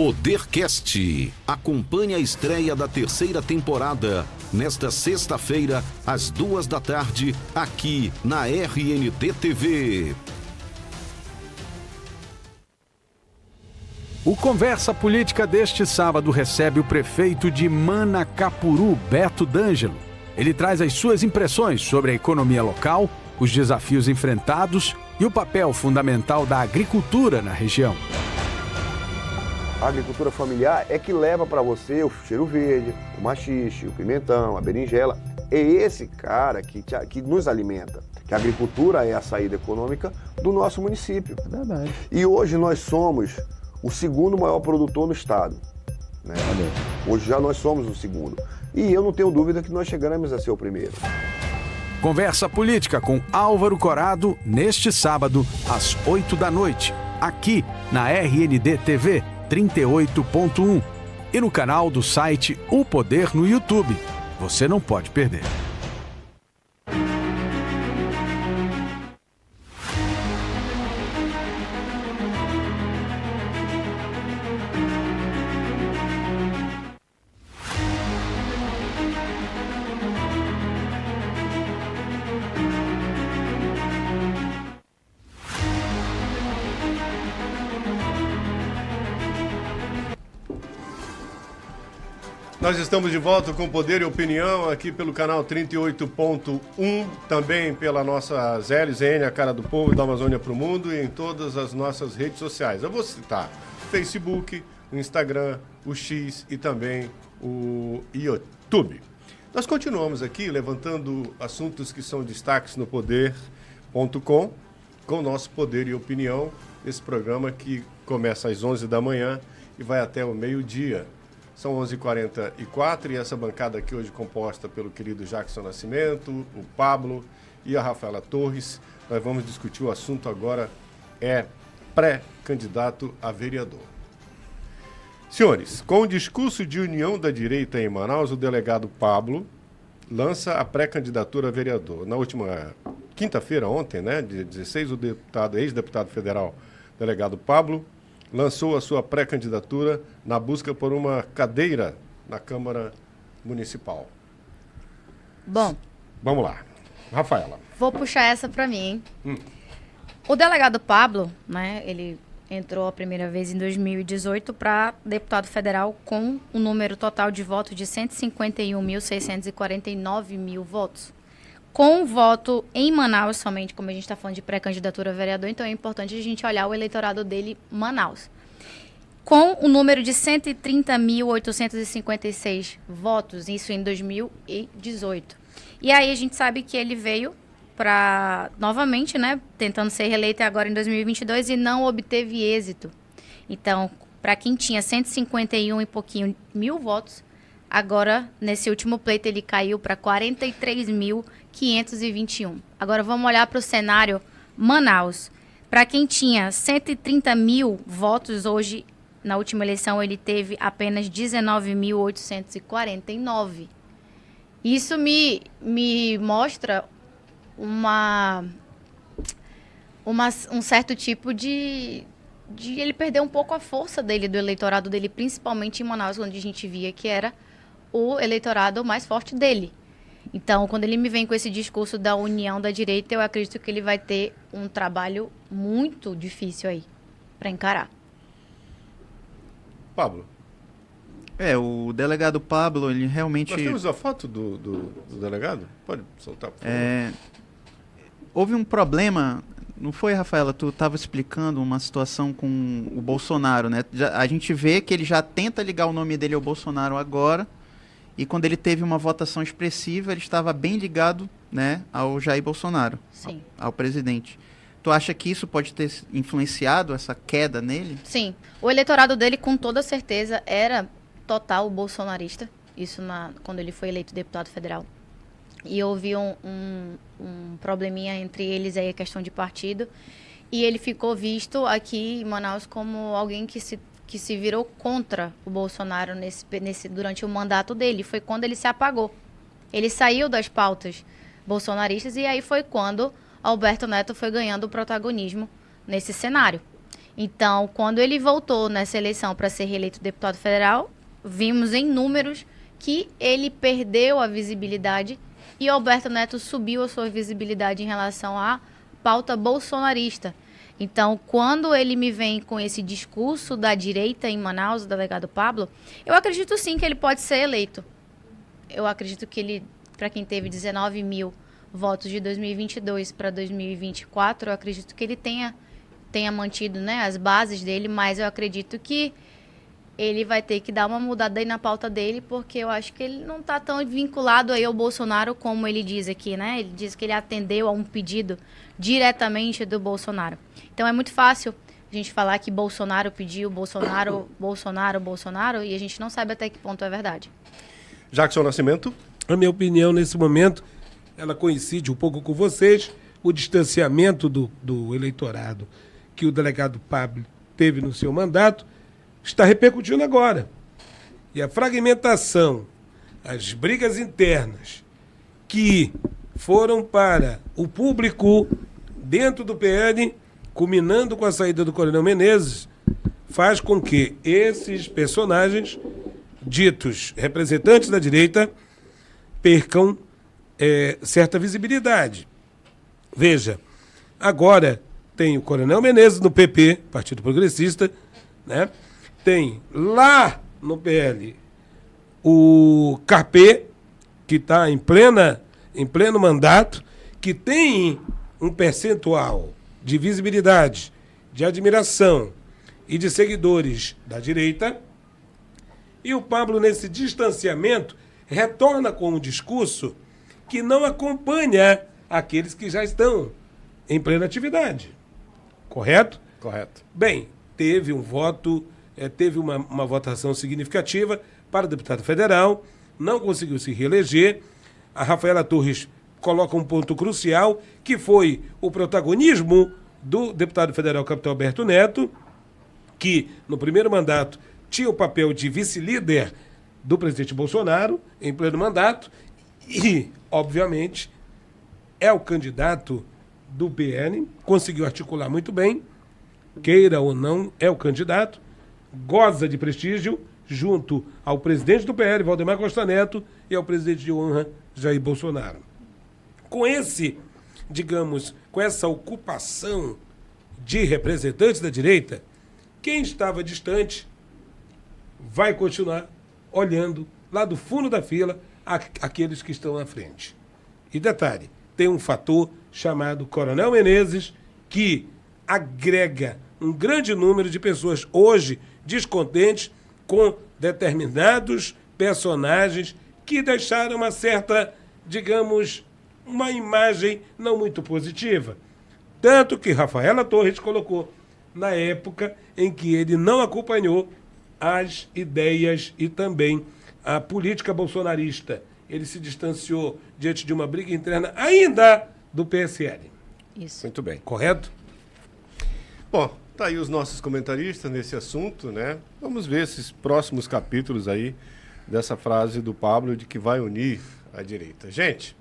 [SPEAKER 3] Podercast. Acompanhe a estreia da terceira temporada nesta sexta-feira, às 14h, aqui na RNT TV.
[SPEAKER 9] O Conversa Política deste sábado recebe o prefeito de Manacapuru, Beto D'Angelo. Ele traz as suas impressões sobre a economia local, os desafios enfrentados e o papel fundamental da agricultura na região.
[SPEAKER 11] A agricultura familiar é que leva para você o cheiro verde, o maxixe, o pimentão, a berinjela. É esse cara que nos alimenta. Que a agricultura é a saída econômica do nosso município.
[SPEAKER 6] É verdade.
[SPEAKER 11] E hoje nós somos o segundo maior produtor no estado. Né? Hoje já nós somos o segundo. E eu não tenho dúvida que nós chegaremos a ser o primeiro.
[SPEAKER 9] Conversa Política com Álvaro Corado, neste sábado, às 20h, aqui na RND TV 38.1 e no canal do site O Poder no YouTube. Você não pode perder.
[SPEAKER 5] Nós estamos de volta com Poder e Opinião aqui pelo canal 38.1, também pela nossa ZLZN, a cara do povo da Amazônia para o mundo, e em todas as nossas redes sociais. Eu vou citar o Facebook, o Instagram, o X e também o YouTube. Nós continuamos aqui levantando assuntos que são destaques no Poder.com, com o nosso Poder e Opinião, esse programa que começa às 11 da manhã e vai até o meio-dia. São 11h44 e essa bancada aqui hoje composta pelo querido Jackson Nascimento, o Pablo e a Rafaela Torres. Nós vamos discutir o assunto agora, é pré-candidato a vereador. Senhores, com o discurso de união da direita em Manaus, o delegado Pablo lança a pré-candidatura a vereador. Na última quinta-feira, ontem, né, dia 16, o ex-deputado federal, delegado Pablo, lançou a sua pré-candidatura na busca por uma cadeira na Câmara Municipal.
[SPEAKER 4] Bom,
[SPEAKER 5] vamos lá. Rafaela.
[SPEAKER 4] Vou puxar essa para mim, hein? O delegado Pablo, né, ele entrou a primeira vez em 2018 para deputado federal com um número total de votos de 151.649 votos. Com voto em Manaus somente, como a gente está falando de pré-candidatura a vereador, então é importante a gente olhar o eleitorado dele Manaus. Com o número de 130.856 votos, isso em 2018. E aí a gente sabe que ele veio para, novamente, né, tentando ser reeleito agora em 2022 e não obteve êxito. Então, para quem tinha 151 e pouquinho mil votos, agora, nesse último pleito, ele caiu para 43.521. Agora, vamos olhar para o cenário Manaus. Para quem tinha 130 mil votos, hoje, na última eleição, ele teve apenas 19.849. Isso me mostra um certo tipo de ele perder um pouco a força dele, do eleitorado dele, principalmente em Manaus, onde a gente via que era o eleitorado mais forte dele. Então, quando ele me vem com esse discurso da união da direita, eu acredito que ele vai ter um trabalho muito difícil aí para encarar.
[SPEAKER 5] Pablo.
[SPEAKER 6] O delegado Pablo, ele realmente...
[SPEAKER 5] Nós temos a foto do delegado? Pode soltar, por favor.
[SPEAKER 6] Houve um problema, não foi, Rafaela? Tu estava explicando uma situação com o Bolsonaro, né? A gente vê que ele já tenta ligar o nome dele ao Bolsonaro agora, e quando ele teve uma votação expressiva, ele estava bem ligado, né, ao Jair Bolsonaro,
[SPEAKER 4] Sim.
[SPEAKER 6] Ao presidente. Tu acha que isso pode ter influenciado essa queda nele?
[SPEAKER 4] Sim. O eleitorado dele, com toda certeza, era total bolsonarista, isso quando ele foi eleito deputado federal. E houve um probleminha entre eles aí, a questão de partido, e ele ficou visto aqui em Manaus como alguém que se virou contra o Bolsonaro durante o mandato dele. Foi quando ele se apagou. Ele saiu das pautas bolsonaristas e aí foi quando Alberto Neto foi ganhando o protagonismo nesse cenário. Então, quando ele voltou nessa eleição para ser reeleito deputado federal, vimos em números que ele perdeu a visibilidade e Alberto Neto subiu a sua visibilidade em relação à pauta bolsonarista. Então, quando ele me vem com esse discurso da direita em Manaus, o delegado Pablo, eu acredito sim que ele pode ser eleito. Eu acredito que ele, para quem teve 19 mil votos de 2022 para 2024, eu acredito que ele tenha mantido, né, as bases dele, mas eu acredito que ele vai ter que dar uma mudada aí na pauta dele, porque eu acho que ele não está tão vinculado aí ao Bolsonaro como ele diz aqui, né? Ele diz que ele atendeu a um pedido diretamente do Bolsonaro. Então é muito fácil a gente falar que Bolsonaro pediu, Bolsonaro, e a gente não sabe até que ponto é verdade.
[SPEAKER 5] Jackson Nascimento?
[SPEAKER 13] A minha opinião nesse momento, ela coincide um pouco com vocês, o distanciamento do eleitorado que o delegado Pablo teve no seu mandato, está repercutindo agora. E a fragmentação, as brigas internas que foram para o público dentro do PN, culminando com a saída do Coronel Menezes, faz com que esses personagens, ditos representantes da direita, percam certa visibilidade. Veja, agora tem o Coronel Menezes no PP, Partido Progressista, né? Tem lá no PL o Carpê, que está em pleno mandato, que tem um percentual de visibilidade, de admiração e de seguidores da direita. E o Pablo, nesse distanciamento, retorna com um discurso que não acompanha aqueles que já estão em plena atividade. Correto?
[SPEAKER 5] Correto.
[SPEAKER 13] Bem, teve um voto... teve uma votação significativa para o deputado federal, não conseguiu se reeleger. A Rafaela Torres coloca um ponto crucial, que foi o protagonismo do deputado federal capitão Alberto Neto, que no primeiro mandato tinha o papel de vice-líder do presidente Bolsonaro, em pleno mandato, e, obviamente, é o candidato do PN, conseguiu articular muito bem, queira ou não, é o candidato, goza de prestígio junto ao presidente do PL, Valdemar Costa Neto, e ao presidente de honra, Jair Bolsonaro. Com essa ocupação de representantes da direita, quem estava distante vai continuar olhando lá do fundo da fila aqueles que estão na frente. E detalhe, tem um fator chamado Coronel Menezes, que agrega um grande número de pessoas hoje descontentes com determinados personagens que deixaram uma certa, digamos, uma imagem não muito positiva. Tanto que Rafaela Torres colocou na época em que ele não acompanhou as ideias e também a política bolsonarista. Ele se distanciou diante de uma briga interna ainda do PSL.
[SPEAKER 4] Isso.
[SPEAKER 5] Muito bem.
[SPEAKER 13] Correto?
[SPEAKER 5] Bom, tá aí os nossos comentaristas nesse assunto, né? Vamos ver esses próximos capítulos aí dessa frase do Pablo de que vai unir a direita. Gente,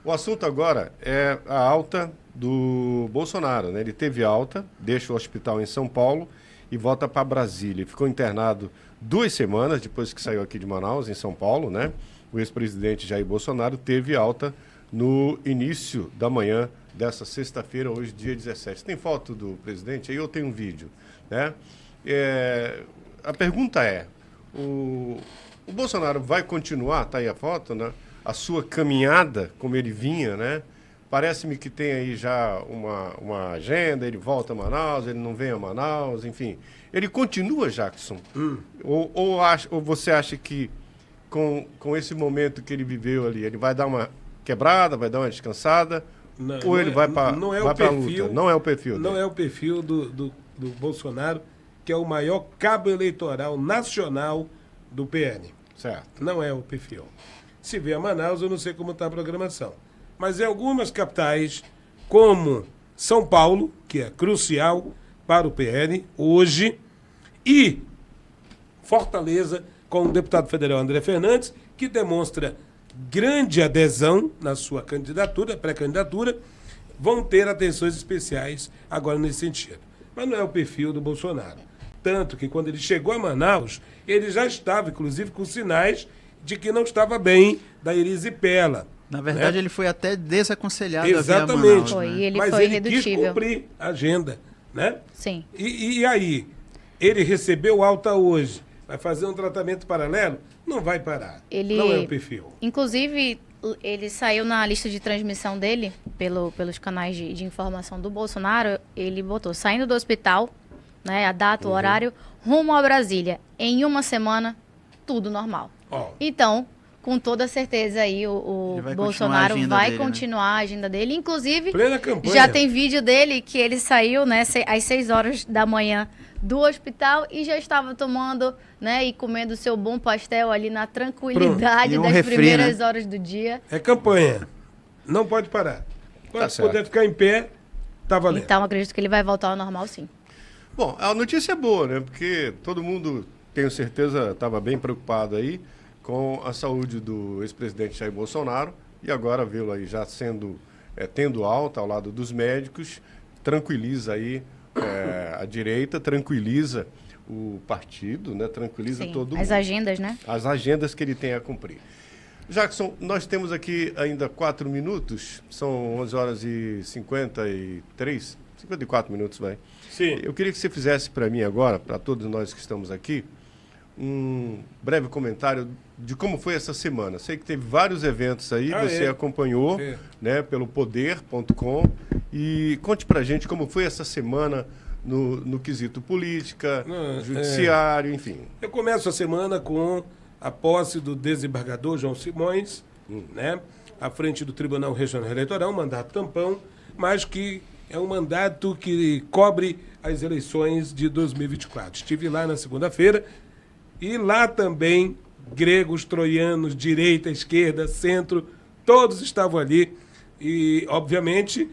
[SPEAKER 5] o assunto agora é a alta do Bolsonaro, né? Ele teve alta, deixa o hospital em São Paulo e volta para Brasília. Ele ficou internado 2 semanas depois que saiu aqui de Manaus, em São Paulo, né? O ex-presidente Jair Bolsonaro teve alta no início da manhã dessa sexta-feira, hoje, dia 17. Tem foto do presidente? Aí eu tenho um vídeo, né? A pergunta é, o Bolsonaro vai continuar, tá aí a foto, né? A sua caminhada, como ele vinha, né? Parece-me que tem aí já uma agenda, ele volta a Manaus, ele não vem a Manaus, enfim. Ele continua, Jackson? Ou você acha que com esse momento que ele viveu ali, ele vai dar uma quebrada, vai dar uma descansada?
[SPEAKER 13] Não,
[SPEAKER 5] ou ele vai para a
[SPEAKER 13] luta?
[SPEAKER 5] Não é o perfil
[SPEAKER 13] Não
[SPEAKER 5] dele.
[SPEAKER 13] é o perfil do Bolsonaro, que é o maior cabo eleitoral nacional do PN.
[SPEAKER 5] Certo.
[SPEAKER 13] Não é o perfil. Se vier a Manaus, eu não sei como está a programação. Mas em algumas capitais, como São Paulo, que é crucial para o PN hoje, e Fortaleza, com o deputado federal André Fernandes, que demonstra grande adesão na sua candidatura, pré-candidatura, vão ter atenções especiais agora nesse sentido. mas não é o perfil do Bolsonaro. Tanto que quando ele chegou a Manaus, ele já estava, inclusive, com sinais de que não estava bem da erisipela.
[SPEAKER 6] Na verdade,
[SPEAKER 13] né?
[SPEAKER 6] ele foi até desaconselhado a vir a
[SPEAKER 13] Exatamente.
[SPEAKER 6] Manaus,
[SPEAKER 4] Foi,
[SPEAKER 6] né?
[SPEAKER 4] e ele
[SPEAKER 13] Mas
[SPEAKER 4] foi
[SPEAKER 13] ele quis
[SPEAKER 4] irredutível.
[SPEAKER 13] cumprir a agenda, né?
[SPEAKER 4] Sim.
[SPEAKER 13] E aí, ele recebeu alta hoje, vai fazer um tratamento paralelo? Não vai parar.
[SPEAKER 4] Ele,
[SPEAKER 13] não é o perfil.
[SPEAKER 4] Inclusive, ele saiu na lista de transmissão dele, pelos canais de informação do Bolsonaro, ele botou saindo do hospital, né, a data, o horário, rumo a Brasília. Em uma semana, tudo normal.
[SPEAKER 13] Ó.
[SPEAKER 4] Então, com toda certeza aí, o
[SPEAKER 6] Ele vai
[SPEAKER 4] Bolsonaro
[SPEAKER 6] continuar a agenda
[SPEAKER 4] vai
[SPEAKER 6] dele, né?
[SPEAKER 4] continuar a agenda dele. Inclusive,
[SPEAKER 13] Plena campanha.
[SPEAKER 4] já tem vídeo dele que ele saiu, né, às 6 horas da manhã do hospital e já estava tomando, né, e comendo seu bom pastel ali na tranquilidade
[SPEAKER 6] E um
[SPEAKER 4] das
[SPEAKER 6] refri,
[SPEAKER 4] primeiras
[SPEAKER 6] né?
[SPEAKER 4] horas do dia.
[SPEAKER 13] É campanha. Não pode parar. Quando
[SPEAKER 5] Tá certo.
[SPEAKER 13] puder ficar em pé, tá valendo.
[SPEAKER 4] Então, acredito que ele vai voltar ao normal, sim.
[SPEAKER 5] Bom, a notícia é boa, né? Porque todo mundo, tenho certeza, estava bem preocupado aí com a saúde do ex-presidente Jair Bolsonaro e agora vê-lo aí já tendo alta ao lado dos médicos, tranquiliza aí a direita, tranquiliza o partido, né? Tranquiliza
[SPEAKER 4] Sim,
[SPEAKER 5] todo mundo.
[SPEAKER 4] as agendas, né?
[SPEAKER 5] As agendas que ele tem a cumprir. Jackson, nós temos aqui ainda 4 minutos, são 11 horas e 54 minutos, vai.
[SPEAKER 13] Sim.
[SPEAKER 5] Eu queria que você fizesse para mim agora, para todos nós que estamos aqui, um breve comentário de como foi essa semana. Sei que teve vários eventos aí, você acompanhou, né, pelo poder.com, e conte para gente como foi essa semana no quesito política, judiciário, enfim.
[SPEAKER 13] Eu começo a semana com a posse do desembargador João Simões, né, à frente do Tribunal Regional Eleitoral, um mandato tampão, mas que é um mandato que cobre as eleições de 2024. Estive lá na segunda-feira e lá também gregos, troianos, direita, esquerda, centro, todos estavam ali e, obviamente,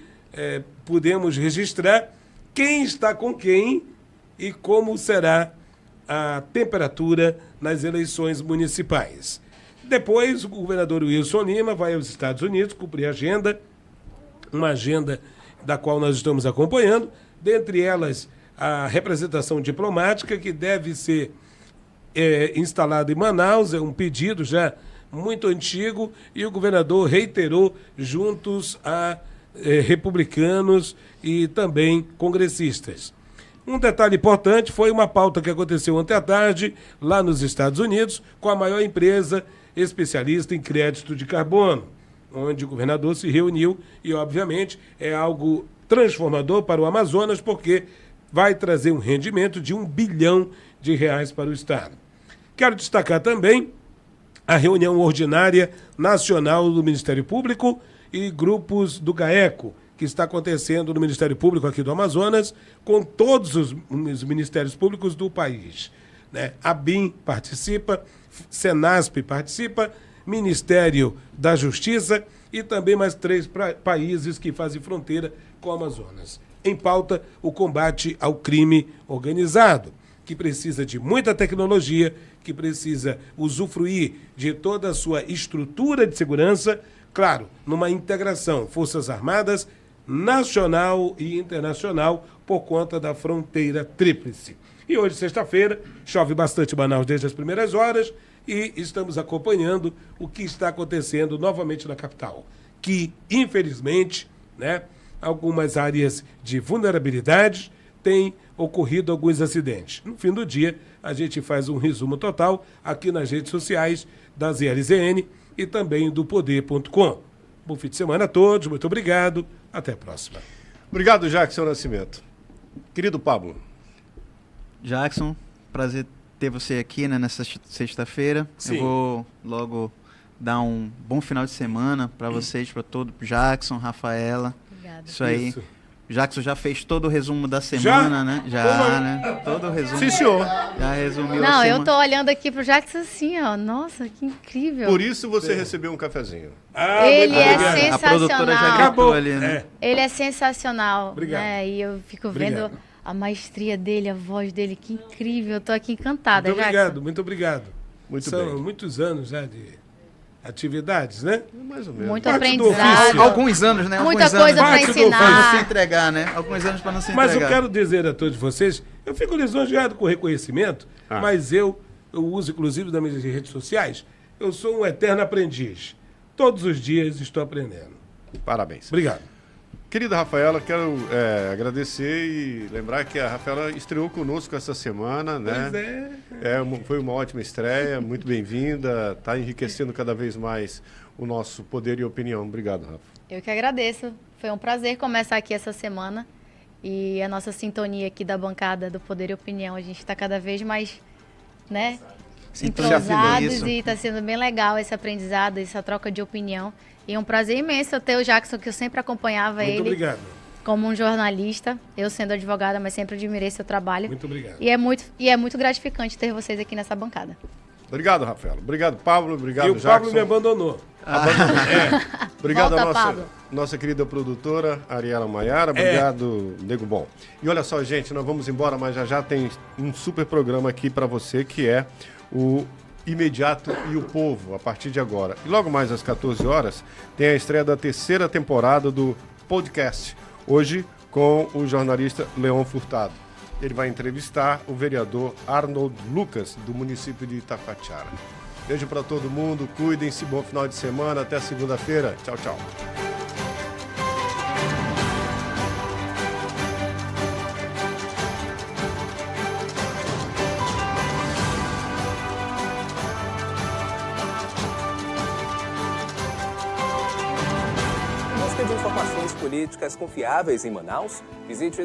[SPEAKER 13] pudemos registrar quem está com quem e como será a temperatura nas eleições municipais. Depois, o governador Wilson Lima vai aos Estados Unidos cumprir a agenda, uma agenda da qual nós estamos acompanhando, dentre elas a representação diplomática que deve ser instalada em Manaus, é um pedido já muito antigo, e o governador reiterou juntos a republicanos e também congressistas. Um detalhe importante foi uma pauta que aconteceu ontem à tarde, lá nos Estados Unidos, com a maior empresa especialista em crédito de carbono, onde o governador se reuniu e, obviamente, é algo transformador para o Amazonas, porque vai trazer um rendimento de R$1 bilhão para o Estado. Quero destacar também a reunião ordinária nacional do Ministério Público e grupos do GAECO, que está acontecendo no Ministério Público aqui do Amazonas, com todos os ministérios públicos do país, né? A BIM participa, Senasp participa, Ministério da Justiça e também mais 3 países que fazem fronteira com o Amazonas. Em pauta, o combate ao crime organizado, que precisa de muita tecnologia, que precisa usufruir de toda a sua estrutura de segurança, claro, numa integração Forças Armadas, nacional e internacional, por conta da fronteira tríplice. E hoje, sexta-feira, chove bastante em Manaus desde as primeiras horas e estamos acompanhando o que está acontecendo novamente na capital, que, infelizmente, né, algumas áreas de vulnerabilidade têm ocorrido alguns acidentes. No fim do dia, a gente faz um resumo total aqui nas redes sociais da ZLZN e também do poder.com. Bom fim de semana a todos, muito obrigado, até a próxima.
[SPEAKER 5] Obrigado, Jackson Nascimento. Querido Pablo.
[SPEAKER 6] Jackson, prazer ter você aqui, né, nessa sexta-feira.
[SPEAKER 13] Sim.
[SPEAKER 6] Eu vou logo dar um bom final de semana para vocês, para todo Jackson, Rafaela.
[SPEAKER 4] Obrigada.
[SPEAKER 6] Isso aí.
[SPEAKER 13] Isso.
[SPEAKER 6] Jackson já fez todo o resumo da semana, né? Já, né? Todo o resumo.
[SPEAKER 5] Sim, senhor.
[SPEAKER 6] Já resumiu a
[SPEAKER 4] Não,
[SPEAKER 6] semana.
[SPEAKER 4] eu tô olhando aqui pro Jackson assim, ó. Nossa, que incrível.
[SPEAKER 5] Por isso você recebeu um cafezinho.
[SPEAKER 4] Ele é
[SPEAKER 13] obrigado.
[SPEAKER 6] A produtora já
[SPEAKER 4] sensacional.
[SPEAKER 6] gritou ali, né?
[SPEAKER 4] Ele é sensacional,
[SPEAKER 13] Obrigado.
[SPEAKER 4] né? E eu fico vendo
[SPEAKER 13] Obrigado.
[SPEAKER 4] a maestria dele, a voz dele, que incrível. Eu tô aqui encantada,
[SPEAKER 13] Muito
[SPEAKER 4] Jackson.
[SPEAKER 13] obrigado, muito obrigado.
[SPEAKER 5] Muito
[SPEAKER 13] São
[SPEAKER 5] bem.
[SPEAKER 13] muitos anos já de atividades, né?
[SPEAKER 5] Mais ou menos.
[SPEAKER 4] Muito
[SPEAKER 13] Parte do
[SPEAKER 4] aprendizado.
[SPEAKER 13] ofício.
[SPEAKER 6] Alguns anos, né?
[SPEAKER 4] Muita
[SPEAKER 6] Alguns
[SPEAKER 4] coisa
[SPEAKER 6] anos,
[SPEAKER 4] pra
[SPEAKER 6] né?
[SPEAKER 13] Parte do
[SPEAKER 6] Pra não se
[SPEAKER 4] ensinar.
[SPEAKER 6] entregar, né? Alguns anos para não se
[SPEAKER 13] Mas
[SPEAKER 6] entregar.
[SPEAKER 13] eu quero dizer a todos vocês, eu fico lisonjeado com o reconhecimento, mas eu uso inclusive das minhas redes sociais, eu sou um eterno aprendiz. Todos os dias estou aprendendo.
[SPEAKER 5] Parabéns.
[SPEAKER 13] Obrigado.
[SPEAKER 5] Querida Rafaela, quero agradecer e lembrar que a Rafaela estreou conosco essa semana, né?
[SPEAKER 13] Pois
[SPEAKER 5] Foi uma ótima estreia, muito bem-vinda, está enriquecendo cada vez mais o nosso poder e opinião. Obrigado, Rafa.
[SPEAKER 4] Eu que agradeço. Foi um prazer começar aqui essa semana. E a nossa sintonia aqui da bancada do Poder e Opinião, a gente está cada vez mais, né, entrosados
[SPEAKER 6] Isso.
[SPEAKER 4] e está sendo bem legal esse aprendizado, essa troca de opinião. E é um prazer imenso ter o Jackson, que eu sempre acompanhava
[SPEAKER 13] Muito
[SPEAKER 4] ele
[SPEAKER 13] obrigado.
[SPEAKER 4] como um jornalista. Eu sendo advogada, mas sempre admirei seu trabalho.
[SPEAKER 13] Muito obrigado.
[SPEAKER 4] E é muito gratificante ter vocês aqui nessa bancada.
[SPEAKER 5] Obrigado, Rafaela. Obrigado, Pablo. Obrigado,
[SPEAKER 13] E o
[SPEAKER 5] Jackson.
[SPEAKER 13] Pablo me abandonou.
[SPEAKER 5] Obrigado
[SPEAKER 4] Volta,
[SPEAKER 5] à
[SPEAKER 4] Pablo.
[SPEAKER 5] nossa querida produtora, Ariela Maiara. Obrigado, Nego Bom. E olha só, gente, nós vamos embora, mas já tem um super programa aqui para você, que é o Imediato e o Povo, a partir de agora. E logo mais às 14 horas, tem a estreia da 3ª temporada do podcast. Hoje, com o jornalista Leon Furtado. Ele vai entrevistar o vereador Arnold Lucas, do município de Itacoatiara. Beijo para todo mundo, cuidem-se, bom final de semana, até segunda-feira. Tchau, tchau.
[SPEAKER 8] Em busca de informações políticas confiáveis em Manaus, visite